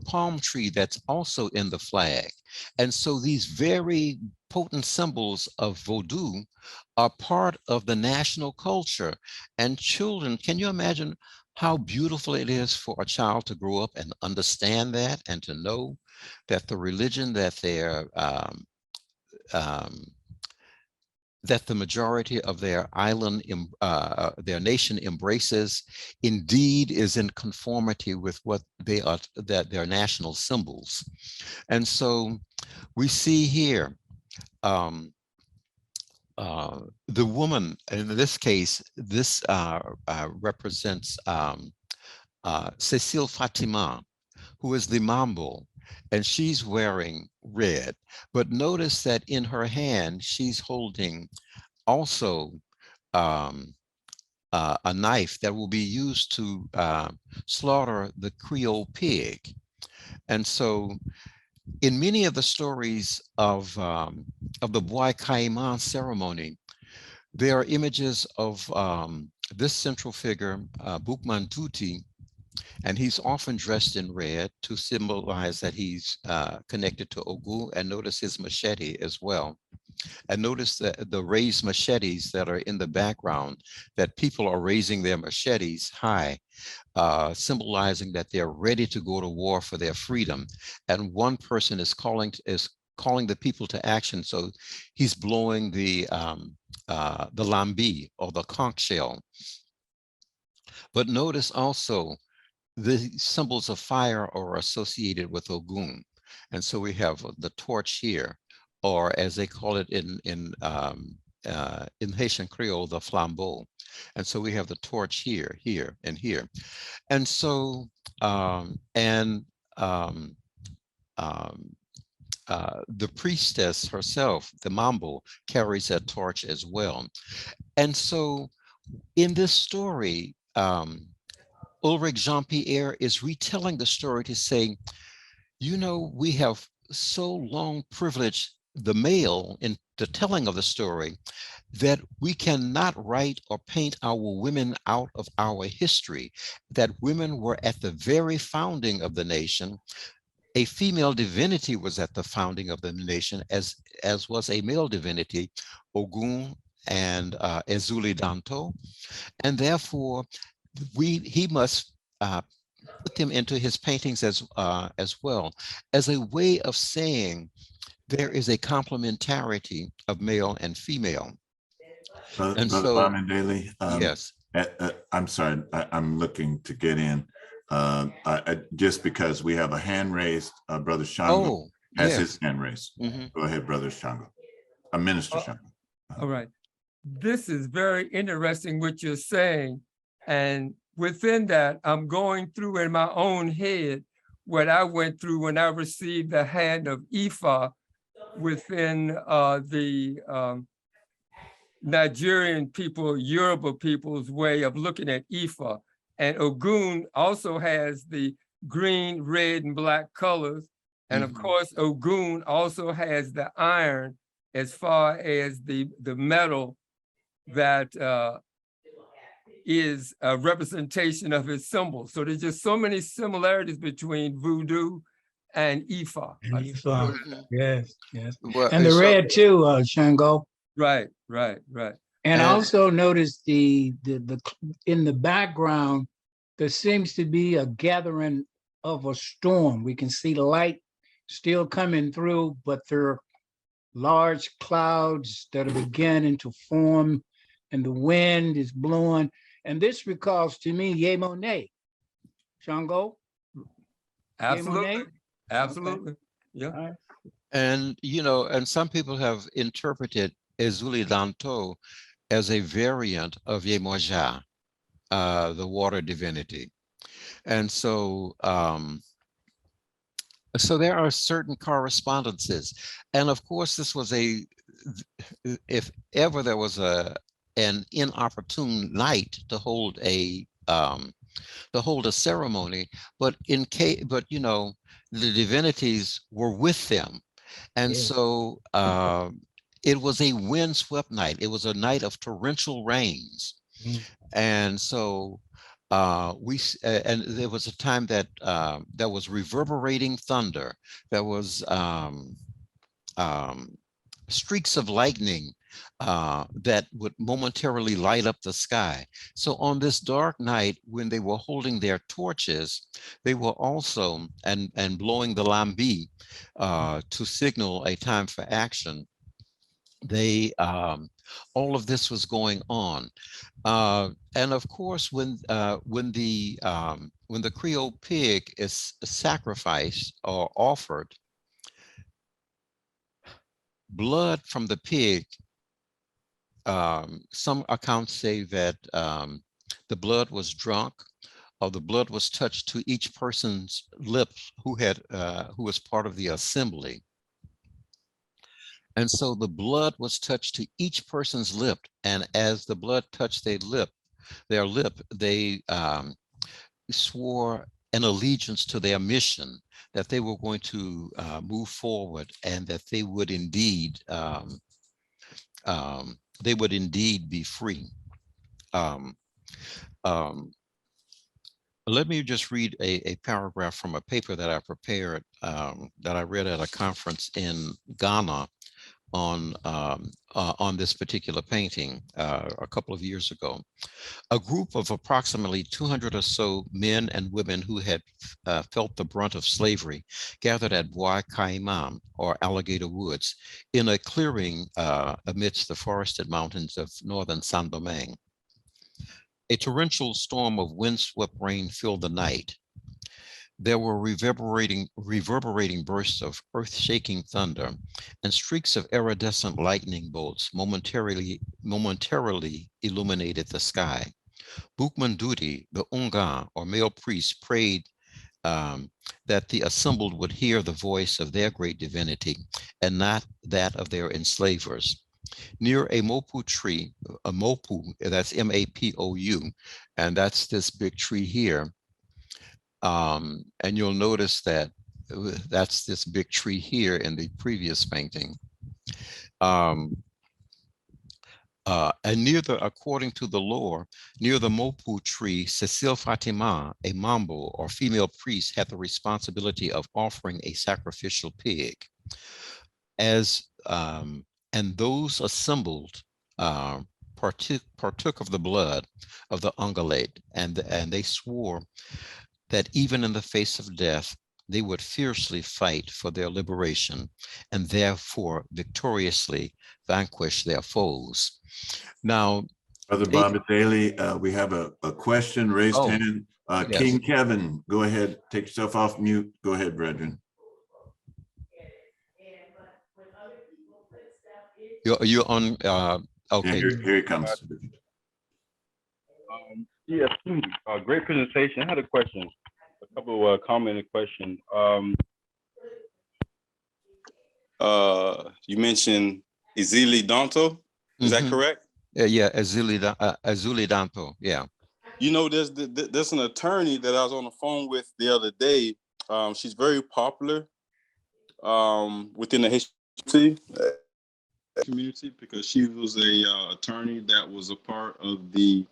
S2: palm tree that's also in the flag. And so these very potent symbols of Vodou are part of the national culture. And children, can you imagine how beautiful it is for a child to grow up and understand that, and to know that the religion that that the majority of their island, their nation embraces, indeed is in conformity with what they are, that their national symbols. And so we see here the woman, in this case, this represents Cecile Fatima, who is the Mambo, and she's wearing red. But notice that in her hand, she's holding also a knife that will be used to slaughter the Creole pig. And so in many of the stories of the Bwa Kayiman ceremony, there are images of this central figure, Boukman Tuti, and he's often dressed in red to symbolize that he's connected to Ogun. And notice his machete as well. And notice the raised machetes that are in the background, that people are raising their machetes high, symbolizing that they're ready to go to war for their freedom. And one person is calling the people to action. So he's blowing the lambi, or the conch shell. But notice also the symbols of fire are associated with Ogun. And so we have the torch here, or as they call it in Haitian Creole, the flambeau. And so we have the torch here, here, and here. And so, the priestess herself, the Mambo, carries that torch as well. And so in this story, Ulrich Jean-Pierre is retelling the story to say, you know, we have so long privileged the male in the telling of the story that we cannot write or paint our women out of our history, that women were at the very founding of the nation. A female divinity was at the founding of the nation, as was a male divinity, Ogun and Ezuli Danto. And therefore, he must put them into his paintings as well, as a way of saying there is a complementarity of male and female. And
S1: Brother
S2: so,
S1: Bamidele,
S2: yes.
S1: I'm sorry, I'm looking to get in. Just because we have a hand raised, Brother Shango has his hand raised. Go ahead, Brother Shango, Minister Shango.
S6: All right. This is very interesting what you're saying. And within that, I'm going through in my own head what I went through when I received the hand of Ifa within the Nigerian people, Yoruba people's way of looking at Ifa. And Ogun also has the green, red, and black colors. And of course, Ogun also has the iron as far as the metal that is a representation of his symbol. So there's just so many similarities between voodoo and Ifa.
S7: And Ifa, yes, yes.
S2: Well,
S7: And the red too, Shango.
S6: Right.
S7: And also notice the in the background, there seems to be a gathering of a storm. We can see light still coming through, but there are large clouds that are beginning to form, and the wind is blowing. And this recalls to me Yemonet. Shango?
S6: Absolutely.
S7: Yemonet?
S6: Absolutely.
S7: Okay.
S6: Yeah.
S7: All right.
S2: And, you know, and some people have interpreted Ezuli Danto as a variant of Yemoja, the water divinity. And so, so there are certain correspondences. And of course, this was if ever there was an inopportune night to hold a ceremony, but you know, the divinities were with them. And so it was a windswept night. It was a night of torrential rains. And so and there was a time that there was reverberating thunder. There was streaks of lightning that would momentarily light up the sky. So on this dark night, when they were holding their torches, they were also, and blowing the lambi to signal a time for action. They, all of this was going on. And of course, when the Creole pig is sacrificed or offered, blood from the pig, some accounts say that the blood was drunk, or the blood was touched to each person's lips who was part of the assembly. And so the blood was touched to each person's lip, and as the blood touched their lip, they swore an allegiance to their mission, that they were going to move forward, and that they would indeed be free. Let me just read a paragraph from a paper that I prepared, that I read at a conference in Ghana on this particular painting a couple of years ago. A group of approximately 200 or so men and women who had felt the brunt of slavery gathered at Bwa Kayiman, or Alligator Woods, in a clearing amidst the forested mountains of northern Saint-Domingue. A torrential storm of windswept rain filled the night. There were reverberating bursts of earth-shaking thunder, and streaks of iridescent lightning bolts momentarily illuminated the sky. Boukman Duty, the Unga, or male priest, prayed that the assembled would hear the voice of their great divinity and not that of their enslavers. Near a mopu tree, a mopu, that's M-A-P-O-U, and that's this big tree here. And you'll notice that that's this big tree here in the previous painting. And according to the lore, near the mopu tree, Cecile Fatima, a mambo or female priest, had the responsibility of offering a sacrificial pig. And those assembled partook of the blood of the ungulate, and they swore that even in the face of death, they would fiercely fight for their liberation and therefore victoriously vanquish their foes. Now,
S1: Brother Bamidele, we have a question, raised hand.
S2: Yes.
S1: King Kevin, go ahead, take yourself off mute. Go ahead, brethren.
S2: You're on, okay.
S1: Yeah, here he comes.
S10: Yes, great presentation. I had a question, a couple of commented questions. You mentioned Ezili Danto, is that correct?
S2: Yeah, Ezuli Danto, yeah.
S10: You know, there's an attorney that I was on the phone with the other day. She's very popular within the Haitian community because she was a attorney that was a part of the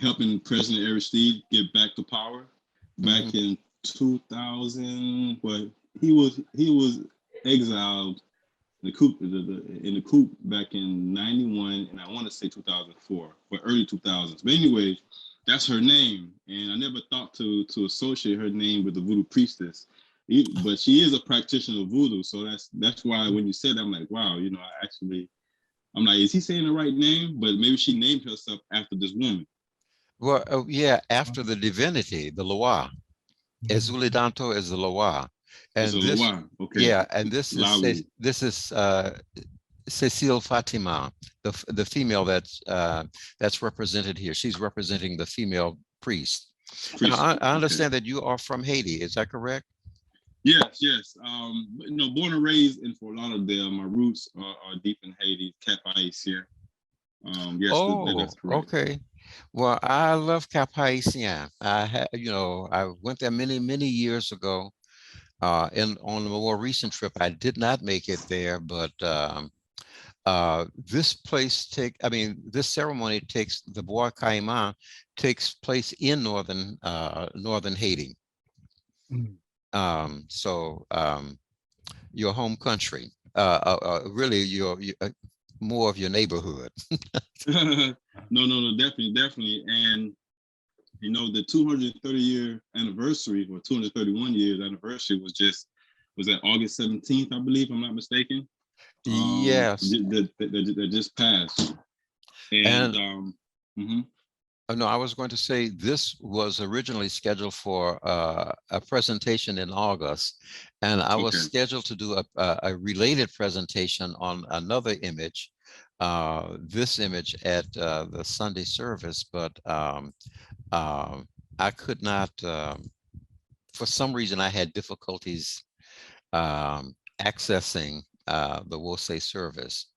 S10: helping President Aristide get back to power back in 2000. But he was exiled in the coup back in 91, and I want to say 2004, but early 2000s. But anyway, that's her name, and I never thought to associate her name with the voodoo priestess. But she is a practitioner of voodoo, so that's why when you said that, I'm like, wow, you know, I'm like, is he saying the right name? But maybe she named herself after this woman.
S2: Well, yeah, after the divinity, the Loa. Ezuli Danto is the Loa. And this,
S10: okay.
S2: Yeah, and this is Cecile Fatima, the female that's represented here. She's representing the female priest. Now, I understand that you are from Haiti. Is that correct?
S10: Yes. You know, born and raised in Fort Lauderdale. My roots are deep in Haiti, Cap Haitien. Yes, that's correct.
S2: Okay. Well, I love Cap Haitien. I went there many years ago. And on a more recent trip, I did not make it there, but this ceremony the Bwa Kayiman takes place in northern Haiti. So your home country. really more of your neighborhood.
S10: No, definitely. And you know, the 230-year anniversary, or 231 years anniversary was that August 17th, I believe, if I'm not mistaken.
S2: Yes.
S10: That just passed. And mhm.
S2: Oh, no, I was going to say this was originally scheduled for a presentation in August, and I was scheduled to do a related presentation on another image, this image at the Sunday service, but I could not, for some reason, I had difficulties accessing the Wose service.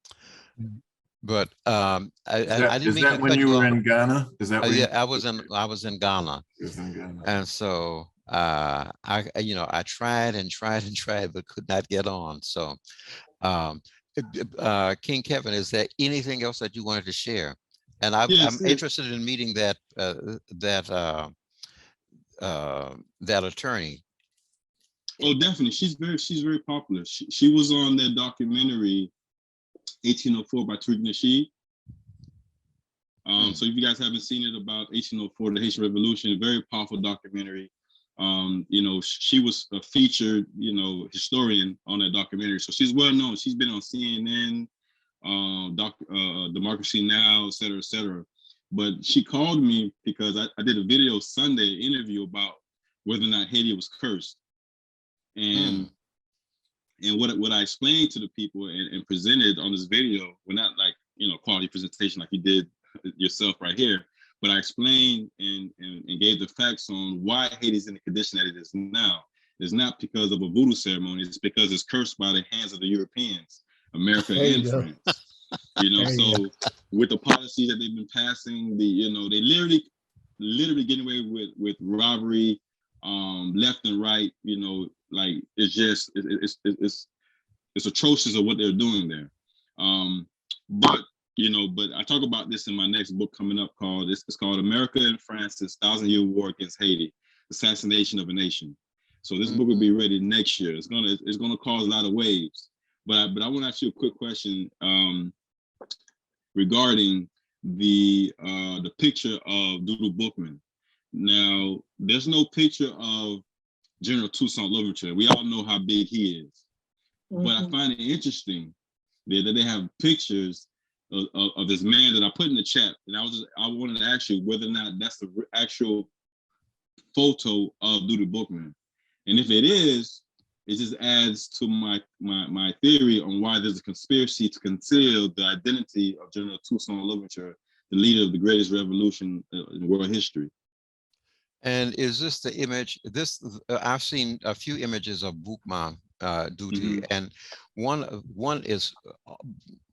S2: But I didn't
S1: Is
S2: mean
S1: that
S2: to
S1: when
S2: cut
S1: you
S2: you
S1: were
S2: off.
S1: in Ghana? Is that
S2: Yeah, I was in Ghana, and so I tried and tried and tried, but could not get on. So, King Kevin, is there anything else that you wanted to share? And I'm interested in meeting that attorney.
S10: Oh, definitely. She's very popular. She was on that documentary 1804 by Tariq Nasheed. So if you guys haven't seen it, about 1804, the Haitian Revolution, a very powerful documentary. You know, she was a featured, historian on that documentary. So she's well known. She's been on CNN, Democracy Now, et cetera, et cetera. But she called me because I did a video Sunday interview about whether or not Haiti was cursed. And what I explained to the people and presented on this video, well, not like, quality presentation like you did yourself right here, but I explained and gave the facts on why Haiti's in the condition that it is now. It's not because of a voodoo ceremony, it's because it's cursed by the hands of the Europeans, America and France. So with the policies that they've been passing, they literally getting away with robbery, left and right, like it's atrocious of what they're doing there. But I talk about this in my next book coming up it's called America and France's 1,000-Year War Against Haiti, Assassination of a Nation. So this book will be ready next year. It's gonna cause a lot of waves. But I want to ask you a quick question regarding the picture of Doodle Bookman. Now, there's no picture of General Toussaint Louverture. We all know how big he is. But I find it interesting that they have pictures of this man that I put in the chat, and I wanted to ask you whether or not that's the actual photo of Doodle Bookman, and if it is, it just adds to my theory on why there's a conspiracy to conceal the identity of General Toussaint Louverture, the leader of the greatest revolution in world history.
S2: And is this the image? I've seen a few images of Boukman duty, and one is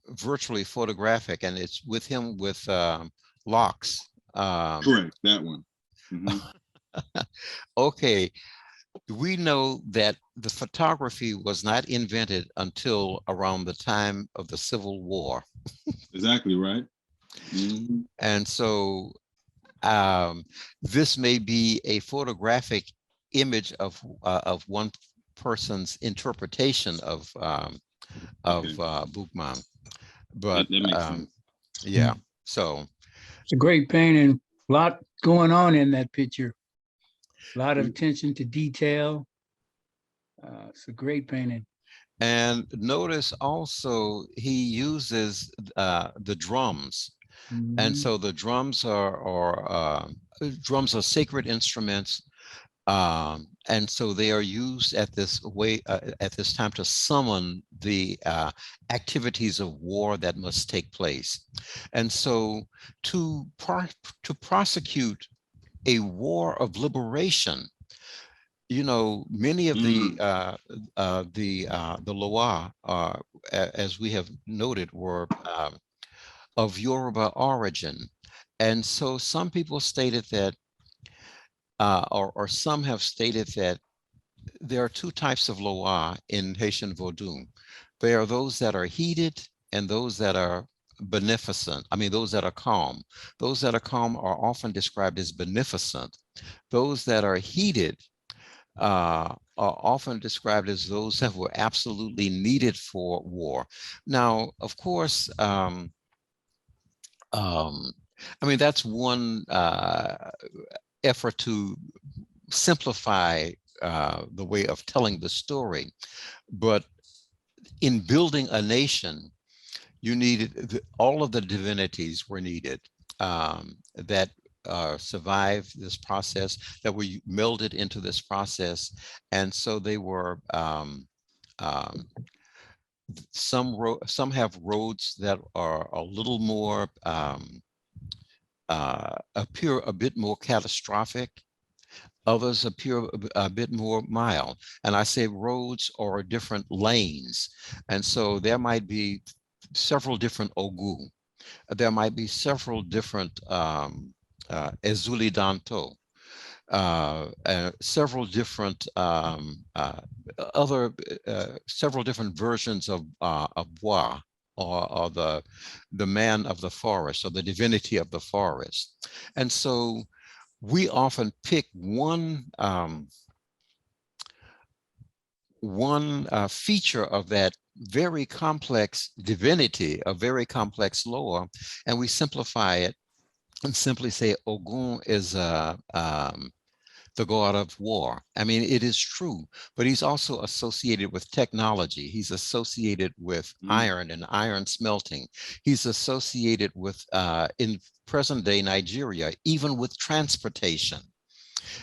S2: virtually photographic, and it's with him with locks.
S10: Correct, that one.
S2: Okay, we know that the photography was not invented until around the time of the Civil War.
S10: Exactly right.
S2: And so this may be a photographic image of one person's interpretation of Boukman, but
S10: that makes sense.
S2: Yeah. So
S7: it's a great painting. A lot going on in that picture. A lot of attention to detail. It's a great painting.
S2: And notice also he uses the drums. And so the drums are sacred instruments, and so they are used at this time to summon the activities of war that must take place. And so to prosecute a war of liberation, many of the Loa, as we have noted, were of Yoruba origin. And so some people stated that, or some have stated that there are two types of Loa in Haitian Vodou. There are those that are heated and those that are beneficent. I mean, those that are calm. Those that are calm are often described as beneficent. Those that are heated are are often described as those that were absolutely needed for war. Now, of course, I mean, that's one effort to simplify the way of telling the story. But in building a nation, you needed, all of the divinities were needed that survived this process, that were melded into this process. And so they were, some have roads that are a little more, appear a bit more catastrophic. Others appear a bit more mild. And I say roads or different lanes. And so there might be several different Ogu. There might be several different Ezulidanto, several different several different versions of Bwa, or the man of the forest, or the divinity of the forest. And so we often pick one feature of that very complex divinity, a very complex lore, and we simplify it and simply say Ogun is the god of war. I mean, it is true, but he's also associated with technology. He's associated with iron and iron smelting. He's associated with, in present day Nigeria, even with transportation.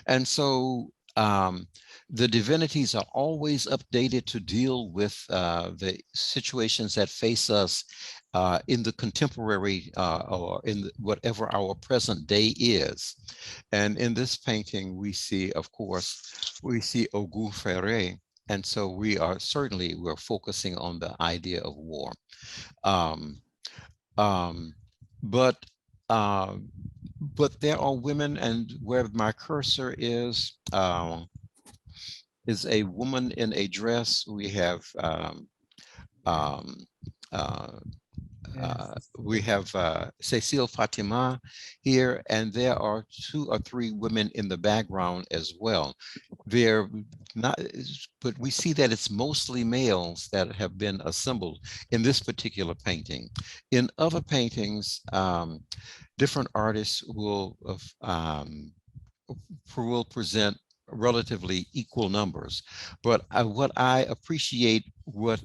S2: And so the divinities are always updated to deal with the situations that face us in the contemporary or in whatever our present day is. And in this painting, we see, of course, we see Ogu Ferre. And so we're focusing on the idea of war. But there are women, and where my cursor is a woman in a dress. We have Cecile Fatima here, and there are 2 or 3 women in the background as well. They're not, but we see that it's mostly males that have been assembled in this particular painting. In other paintings, different artists will present relatively equal numbers. But what I appreciate, what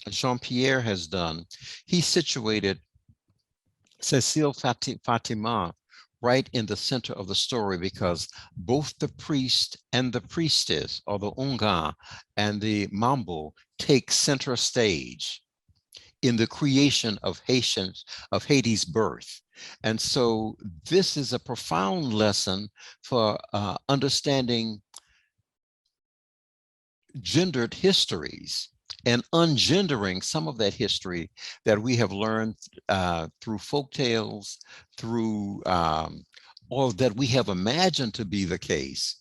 S2: Jean-Pierre has done, he situated Cecile Fatima right in the center of the story, because both the priest and the priestess, or the Onga and the Mambo, take center stage in the creation of Haiti's birth. And so this is a profound lesson for understanding gendered histories and ungendering some of that history that we have learned through folktales, through or that we have imagined to be the case.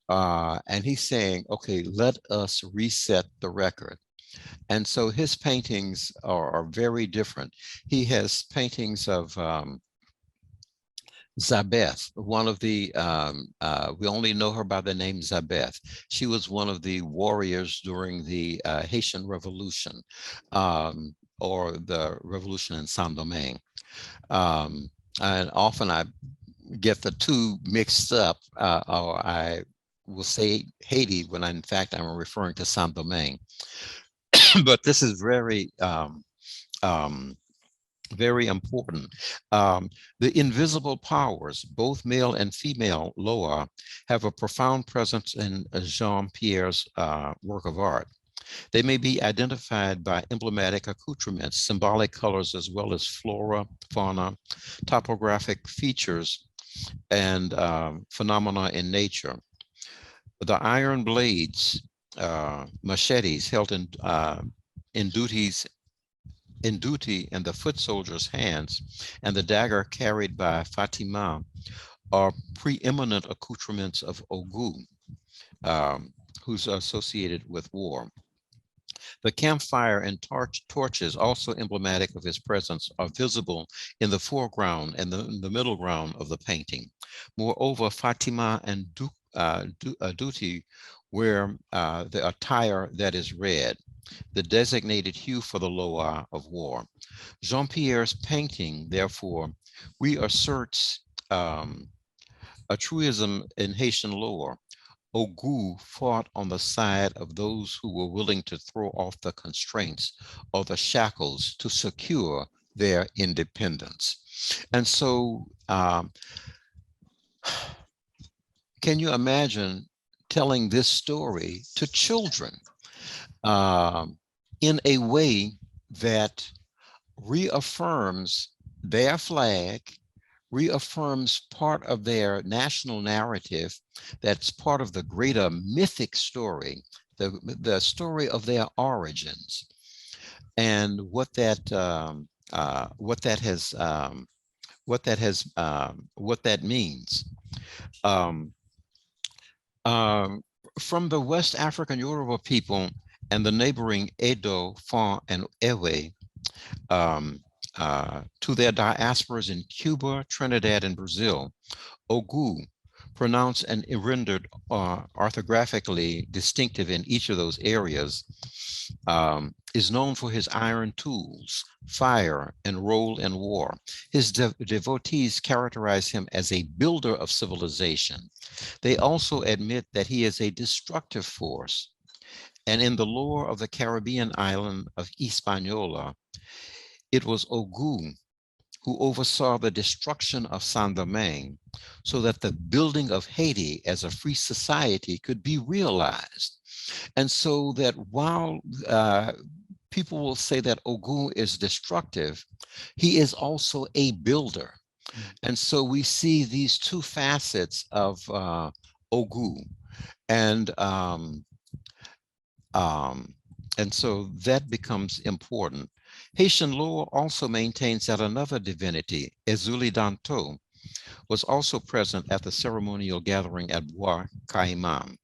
S2: And he's saying, okay, let us reset the record. And so his paintings are very different. He has paintings of Zabeth, one of the, we only know her by the name Zabeth. She was one of the warriors during the Haitian Revolution, or the revolution in Saint-Domingue. And often I get the 2 mixed up, or I will say Haiti when in fact I'm referring to Saint-Domingue. But this is very, very important. The invisible powers, both male and female Loa, have a profound presence in Jean-Pierre's work of art. They may be identified by emblematic accoutrements, symbolic colors, as well as flora, fauna, topographic features, and phenomena in nature. The iron blades, machetes held in duty in the foot soldiers' hands, and the dagger carried by Fatima are preeminent accoutrements of Ogu, who's associated with war. The campfire and torches, also emblematic of his presence, are visible in the foreground and the middle ground of the painting. Moreover, Fatima and duty wear the attire that is red, the designated hue for the Loa of war. Jean-Pierre's painting, therefore, reasserts a truism in Haitian lore. Ogu fought on the side of those who were willing to throw off the constraints or the shackles to secure their independence. And so, can you imagine telling this story to children in a way that reaffirms their flag, reaffirms part of their national narrative that's part of the greater mythic story, the story of their origins, and what that means. From the West African Yoruba people and the neighboring Edo, Fon, and Ewe, to their diasporas in Cuba, Trinidad, and Brazil, Ogu, pronounced and rendered orthographically distinctive in each of those areas, is known for his iron tools, fire, and role in war. His devotees characterize him as a builder of civilization. They also admit that he is a destructive force. And in the lore of the Caribbean island of Hispaniola, it was Ogu who oversaw the destruction of Saint-Domingue so that the building of Haiti as a free society could be realized. And so that while people will say that Ogu is destructive, he is also a builder. And so we see these two facets of Ogu. And so that becomes important. Haitian lore also maintains that another divinity, Ezuli Danto, was also present at the ceremonial gathering at Bwa Kayiman.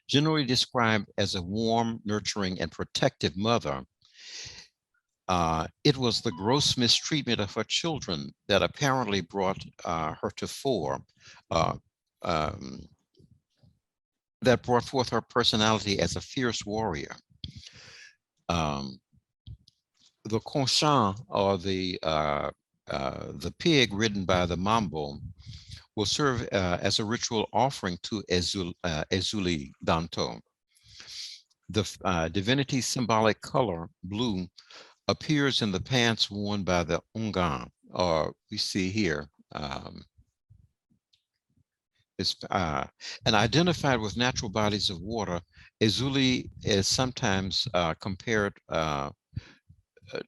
S2: Generally described as a warm, nurturing, and protective mother, it was the gross mistreatment of her children that apparently brought her to fore, that brought forth her personality as a fierce warrior. The conchan, or the pig ridden by the mambo, will serve as a ritual offering to Ezuli Danto. The divinity's symbolic color, blue, appears in the pants worn by the ungan, or we see here. And identified with natural bodies of water, Ezuli is sometimes compared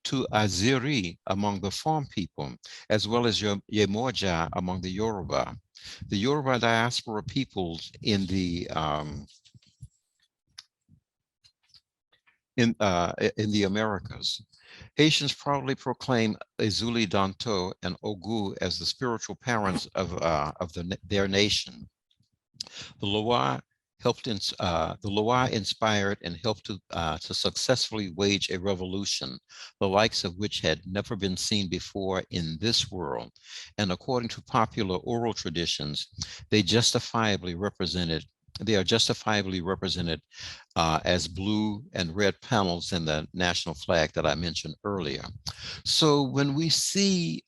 S2: to Aziri among the Fon people, as well as Yemoja among the Yoruba. The Yoruba diaspora peoples in the Americas. Haitians proudly proclaim Ezuli Danto and Ogu as the spiritual parents of their nation. The Loa inspired and helped to successfully wage a revolution, the likes of which had never been seen before in this world. And according to popular oral traditions, they are justifiably represented as blue and red panels in the national flag that I mentioned earlier. So when we see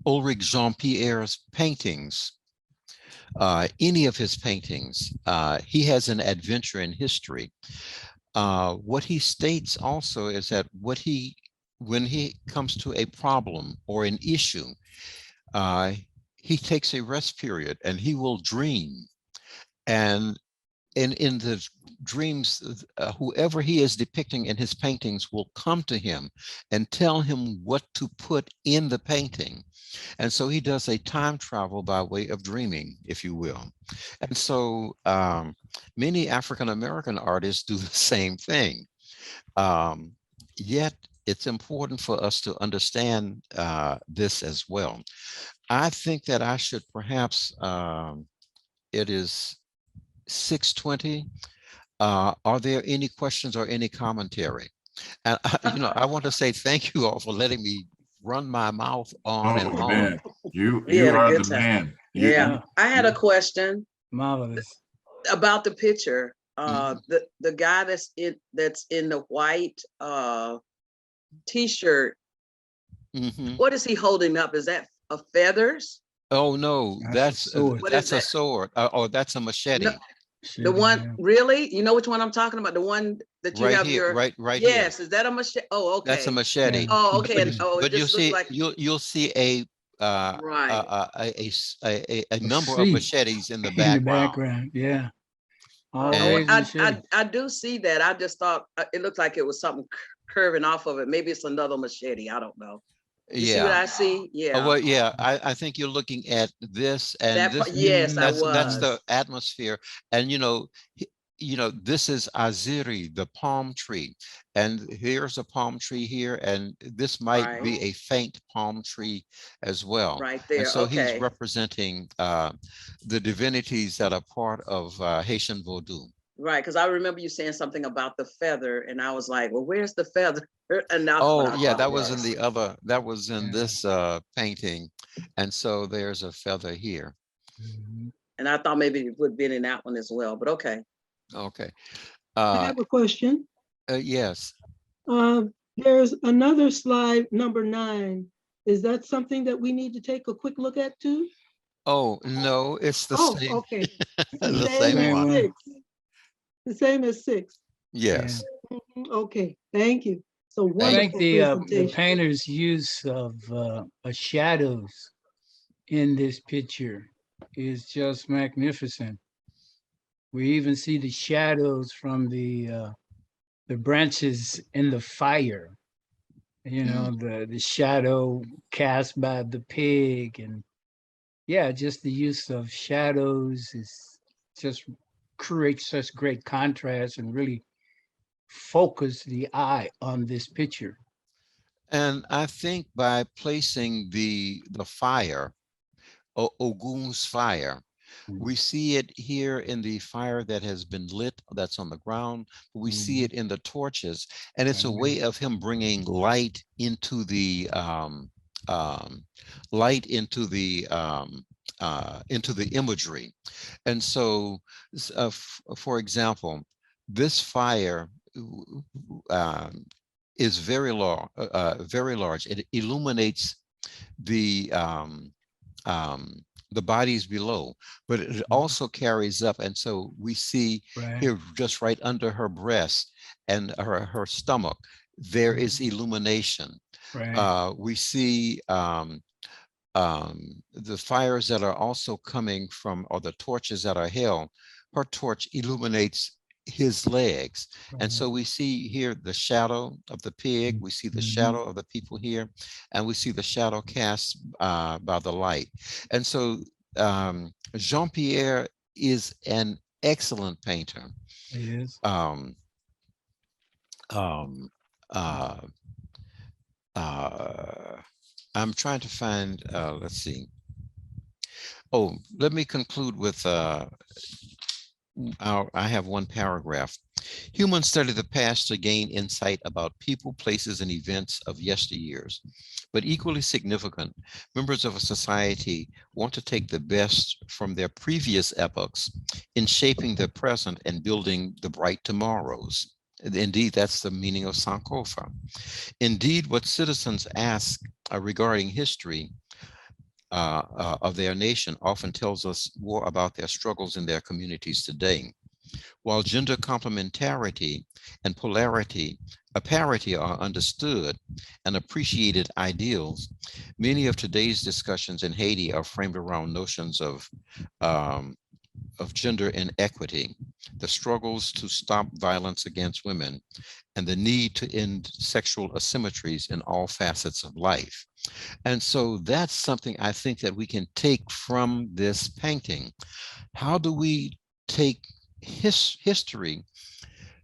S2: Ulrich Jean-Pierre's paintings, any of his paintings, he has an adventure in history. What he states also is that when he comes to a problem or an issue, he takes a rest period and he will dream. And in the dreams, whoever he is depicting in his paintings will come to him and tell him what to put in the painting. And so he does a time travel by way of dreaming, if you will. And so many African-American artists do the same thing. Yet it's important for us to understand this as well. I think that I should perhaps, it is 6:20. Are there any questions or any commentary? And I want to say thank you all for letting me run my mouth on and
S1: Oh,
S2: on.
S1: man,
S4: We
S1: you
S4: had a
S1: are
S4: good
S1: the
S4: time.
S1: man.
S4: Yeah, I had a question
S7: Marvelous.
S4: about the picture.
S2: Mhm.
S4: The guy that's in the white t-shirt,
S2: Mhm.
S4: what is he holding up? Is that feathers?
S2: Oh no,
S7: That's a sword.
S4: What is
S2: that's a
S4: that?
S2: sword. Or that's a machete.
S4: No, the one, really? You know which one I'm talking about? The one that you
S2: Right
S4: have
S2: here,
S4: your,
S2: right here.
S4: yes, is that a machete? Oh,
S2: That's a
S4: okay.
S2: machete.
S4: Oh, okay. And,
S7: Mhm.
S4: oh, it
S2: But you'll
S4: just looks
S2: see
S4: like,
S2: you'll see a
S4: right.
S2: a number of
S7: C
S2: machetes in the
S7: in the
S2: background.
S7: background. Yeah.
S4: Oh,
S7: Always machete.
S4: I do see that. I just thought it looked like it was something curving off of it. Maybe it's another machete. I don't know. You see what
S2: Yeah.
S4: I see?
S2: Oh,
S4: Yeah.
S2: well, yeah. I think you're looking at this, and
S4: That part,
S2: this
S4: yes, I
S2: that's the
S4: was.
S2: atmosphere. And this is Aziri, the palm tree. And here's a palm tree here, and this might be
S4: Right.
S2: a faint palm tree as well.
S4: Right
S2: And
S4: there.
S2: so he's
S4: Okay.
S2: representing the divinities that are part of Haitian Vodou.
S4: Right. Because I remember you saying something about the feather, and I was like, well, where's the feather? And that's what
S2: Oh,
S4: I
S2: yeah,
S4: thought it
S2: that was in
S4: was.
S2: the other, that was in
S7: Yeah.
S2: this painting. And so there's a feather here.
S7: Mhm.
S4: And I thought maybe it would have been in that one as well, but okay.
S2: Okay.
S11: I have a question.
S2: Yes.
S11: There's another slide, number 9. Is that something that we need to take a quick look at too?
S2: Oh, no, it's the
S11: Oh,
S2: same,
S11: okay.
S2: the
S11: Same
S2: same
S11: as
S2: one.
S11: 6. The same as 6.
S2: Yes.
S11: Mhm, okay, thank you. So
S7: I think
S11: wonderful
S7: the
S11: presentation.
S7: painter's use of shadows in this picture is just magnificent. We even see the shadows from the branches in the fire. You know, the shadow cast by the pig, and yeah, just the use of shadows is just creates such great contrast and really focus the eye on this picture.
S2: And I think by placing the fire, Ogun's fire, we see it here in the fire that has been lit, that's on the ground. We see it in the torches, and it's a way of him bringing light into the light into the imagery. And so, for example, this fire is very large. It illuminates the bodies below, but it also carries up. And so we see here, just right under her breast and her stomach, there is illumination. We see the fires that are also coming from, or the torches that are held. Her torch illuminates his legs. And so we see here the shadow of the pig, we see the shadow of the people here, and we see the shadow cast by the light. And so Jean-Pierre is an excellent painter.
S7: He is.
S2: I'm trying to find, let's see. Oh, let me conclude with, I have one paragraph. Humans study the past to gain insight about people, places, and events of yesteryears. But equally significant, members of a society want to take the best from their previous epochs in shaping their present and building the bright tomorrows. Indeed, that's the meaning of Sankofa. Indeed, what citizens ask regarding history of their nation often tells us more about their struggles in their communities today. While gender complementarity and parity are understood and appreciated ideals, many of today's discussions in Haiti are framed around notions of gender inequity, the struggles to stop violence against women, and the need to end sexual asymmetries in all facets of life. And so that's something I think that we can take from this painting. How do we take history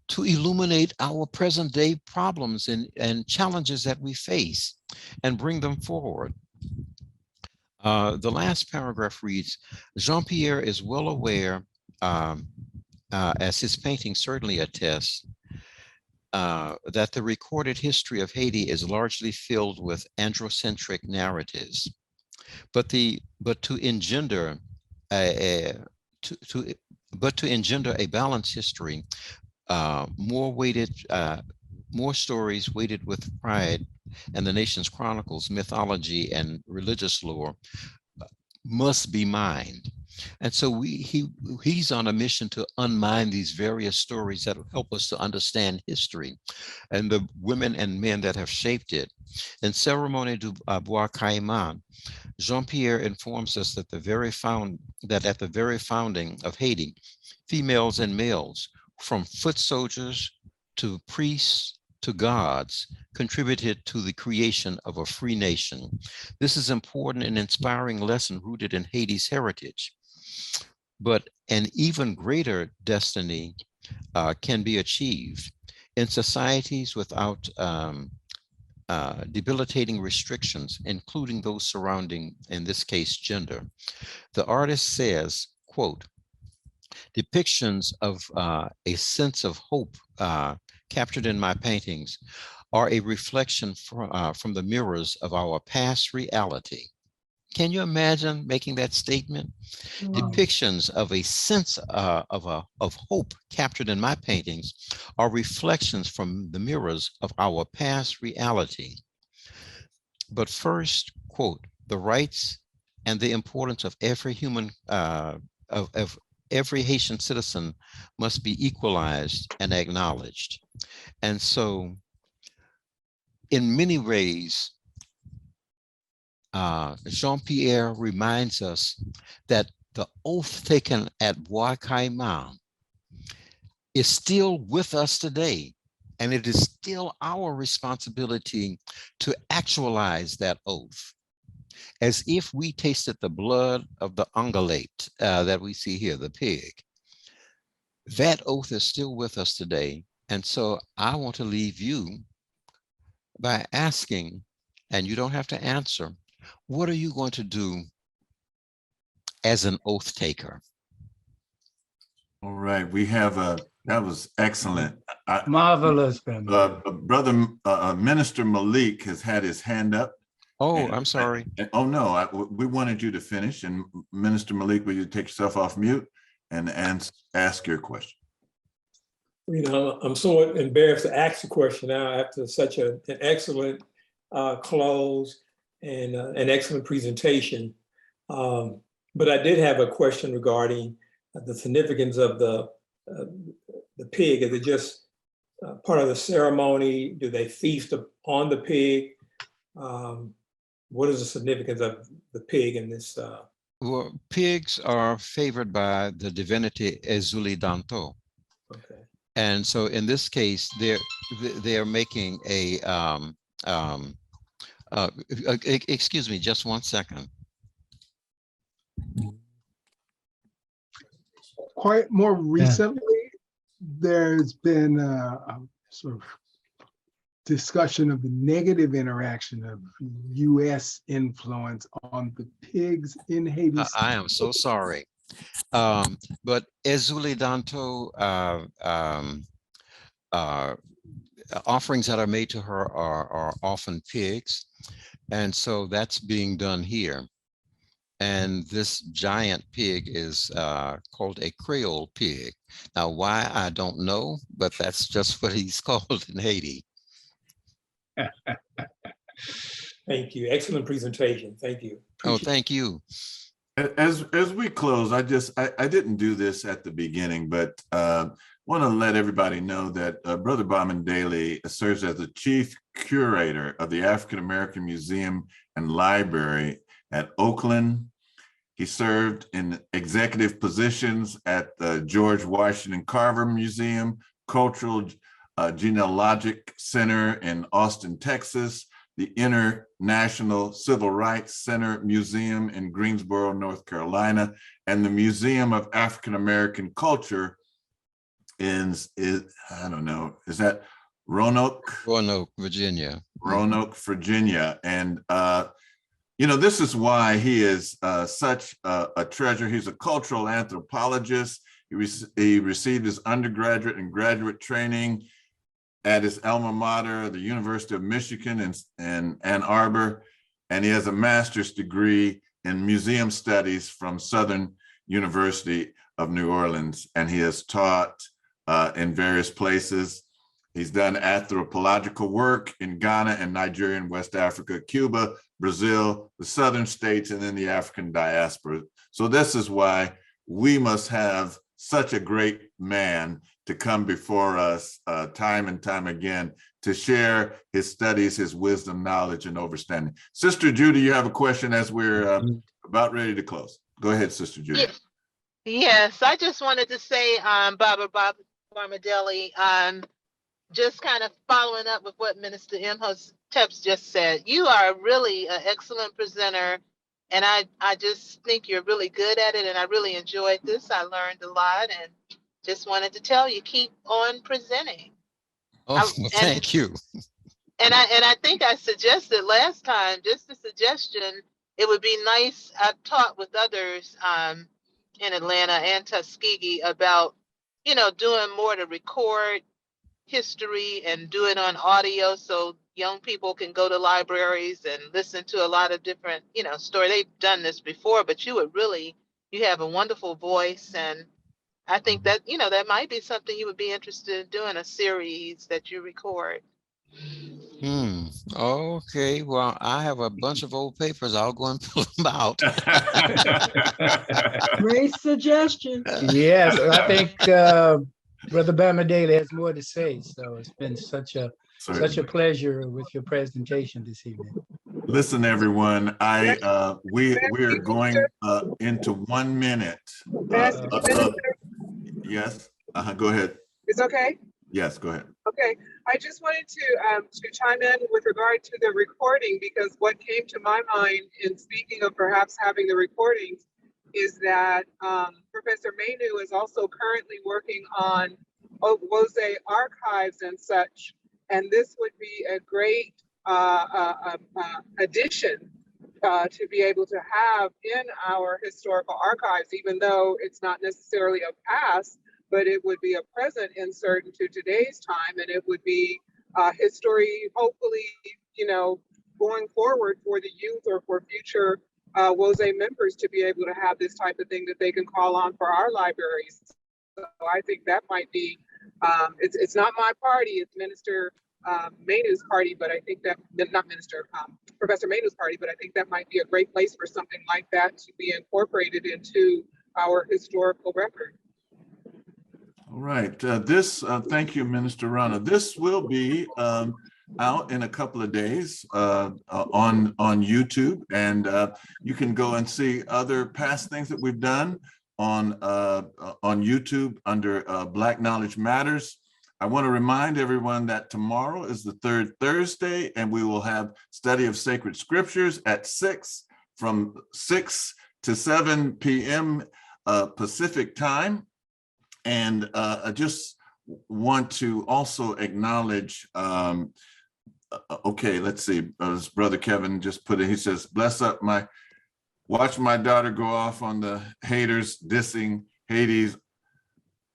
S2: to illuminate our present day problems and challenges that we face and bring them forward? The last paragraph reads, Jean-Pierre is well aware, as his painting certainly attests, that the recorded history of Haiti is largely filled with androcentric narratives, but to engender a balanced history, more stories weighted with pride, and the nation's chronicles, mythology, and religious lore must be mined. And so he's on a mission to unmine these various stories that will help us to understand history and the women and men that have shaped it. In Ceremony du Bwa Kayiman, Jean-Pierre informs us that at the very founding of Haiti, females and males, from foot soldiers to priests to gods, contributed to the creation of a free nation. This is important and inspiring lesson rooted in Haiti's heritage. But an even greater destiny can be achieved in societies without debilitating restrictions, including those surrounding, in this case, gender. The artist says, quote, depictions of a sense of hope captured in my paintings are a reflection from the mirrors of our past reality. Can you imagine making that statement? Wow. Depictions of a sense of hope captured in my paintings are reflections from the mirrors of our past reality. But first, quote, the rights and the importance of every human, of every Haitian citizen must be equalized and acknowledged. And so in many ways, Jean-Pierre reminds us that the oath taken at Bwa Kayiman is still with us today, and it is still our responsibility to actualize that oath, as if we tasted the blood of the ungulate that we see here, the pig. That oath is still with us today, and so I want to leave you by asking, and you don't have to answer, what are you going to do as an oath taker?
S1: All right, we have that was excellent.
S7: Marvelous.
S1: Brother Minister Malik has had his hand up.
S2: Oh, I'm sorry.
S1: Oh no, we wanted you to finish. And Minister Malik, will you take yourself off mute and ask your question?
S8: You know, I'm somewhat embarrassed to ask the question now after such an excellent close and an excellent presentation. But I did have a question regarding the significance of the pig. Is it just part of the ceremony? Do they feast on the pig? What is the significance of the pig in this?
S2: Well, pigs are favored by the divinity Ezuli Danto.
S8: Okay.
S2: And so in this case, they're making a, excuse me, just 1 second.
S5: Quite more recently, there's been a sort of discussion of the negative interaction of U.S. influence on the pigs in Haiti.
S2: I am so sorry. But Ezuli Danto offerings that are made to her are often pigs. And so that's being done here. And this giant pig is called a Creole pig. Now, why, I don't know, but that's just what he's called in Haiti.
S8: Thank you. Excellent presentation. Thank you.
S2: Oh, thank you.
S1: As we close, I didn't do this at the beginning, but want to let everybody know that Brother Bamidele serves as the chief curator of the African American Museum and Library at Oakland. He served in executive positions at the George Washington Carver Museum, Cultural Genealogic Center in Austin, Texas, the International Civil Rights Center Museum in Greensboro, North Carolina, and the Museum of African American Culture is I don't know, is that Roanoke?
S2: Roanoke, Virginia.
S1: Roanoke, Virginia. And you know, this is why he is such a treasure. He's a cultural anthropologist. He received his undergraduate and graduate training at his alma mater, the University of Michigan in Ann Arbor, and he has a master's degree in museum studies from Southern University of New Orleans, and he has taught in various places. He's done anthropological work in Ghana and Nigeria and West Africa, Cuba, Brazil, the Southern states, and then the African diaspora. So this is why we must have such a great man to come before us time and time again to share his studies, his wisdom, knowledge, and understanding. Sister Judy, you have a question as we're about ready to close. Go ahead, Sister Judy.
S12: Yes, I just wanted to say, Bamidele, just kind of following up with what Minister Teps just said. You are really an excellent presenter, and I just think you're really good at it, and I really enjoyed this. I learned a lot, and just wanted to tell you, keep on presenting.
S2: Oh, thank you.
S12: And I think I suggested last time, just a suggestion, it would be nice. I've talked with others in Atlanta and Tuskegee about, doing more to record history and do it on audio so young people can go to libraries and listen to a lot of different, stories. They've done this before, but you have a wonderful voice. And I think that, that might be something you would be interested in doing, a series that you record.
S2: Okay, well, I have a bunch of old papers. I'll go and pull them out.
S11: Great suggestion.
S7: Yes, I think Brother Bamidele has more to say. So it's been such a pleasure with your presentation this evening.
S1: Listen, everyone, we are going into 1 minute. Yes, go ahead.
S9: It's okay?
S1: Yes, go ahead.
S9: Okay, I just wanted to chime in with regard to the recording, because what came to my mind in speaking of perhaps having the recordings is that Professor Manu is also currently working on Wose archives and such, and this would be a great addition to be able to have in our historical archives, even though it's not necessarily a past, but it would be a present insert into today's time, and it would be history, hopefully, going forward for the youth or for future Wose members to be able to have this type of thing that they can call on for our libraries. So I think that might be, it's not my party, it's Minister Manu's party, but I think that, not Minister, Professor Manu's party, but I think that might be a great place for something like that to be incorporated into our historical record.
S1: All right, thank you, Minister Rana. This will be out in a couple of days on YouTube, and you can go and see other past things that we've done on YouTube under Black Knowledge Matters. I want to remind everyone that tomorrow is the third Thursday, and we will have study of sacred scriptures at from 6 to 7 p.m. Pacific time. And I just want to also acknowledge, okay, let's see, as Brother Kevin just put it, he says, watch my daughter go off on the haters, dissing Hades,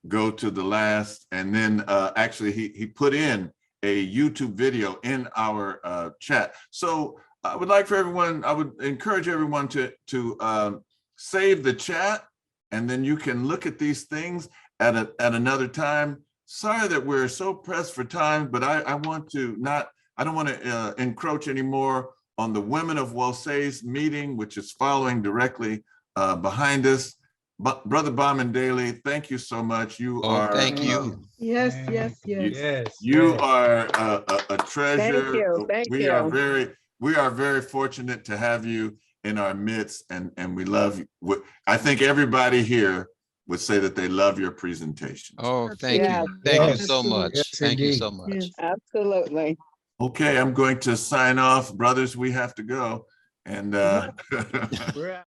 S1: go to the last. And then actually he put in a YouTube video in our chat. So I would like for everyone, I would encourage everyone to save the chat, and then you can look at these things at another time. Sorry that we're so pressed for time, but I don't want to encroach anymore on the Women of Wose's meeting, which is following directly behind us. But Brother Bamidele, thank you so much. You are.
S2: Thank you.
S11: Yes.
S1: You are a treasure.
S9: Thank you.
S1: We are very fortunate to have you in our midst, and we love you. I think everybody here would say that they love your presentation.
S2: Oh, thank you. Thank you so much.
S7: Yes,
S2: thank you
S7: indeed.
S2: so much.
S11: Yes.
S9: Absolutely.
S1: Okay, I'm going to sign off. Brothers, we have to go. And
S7: We're out.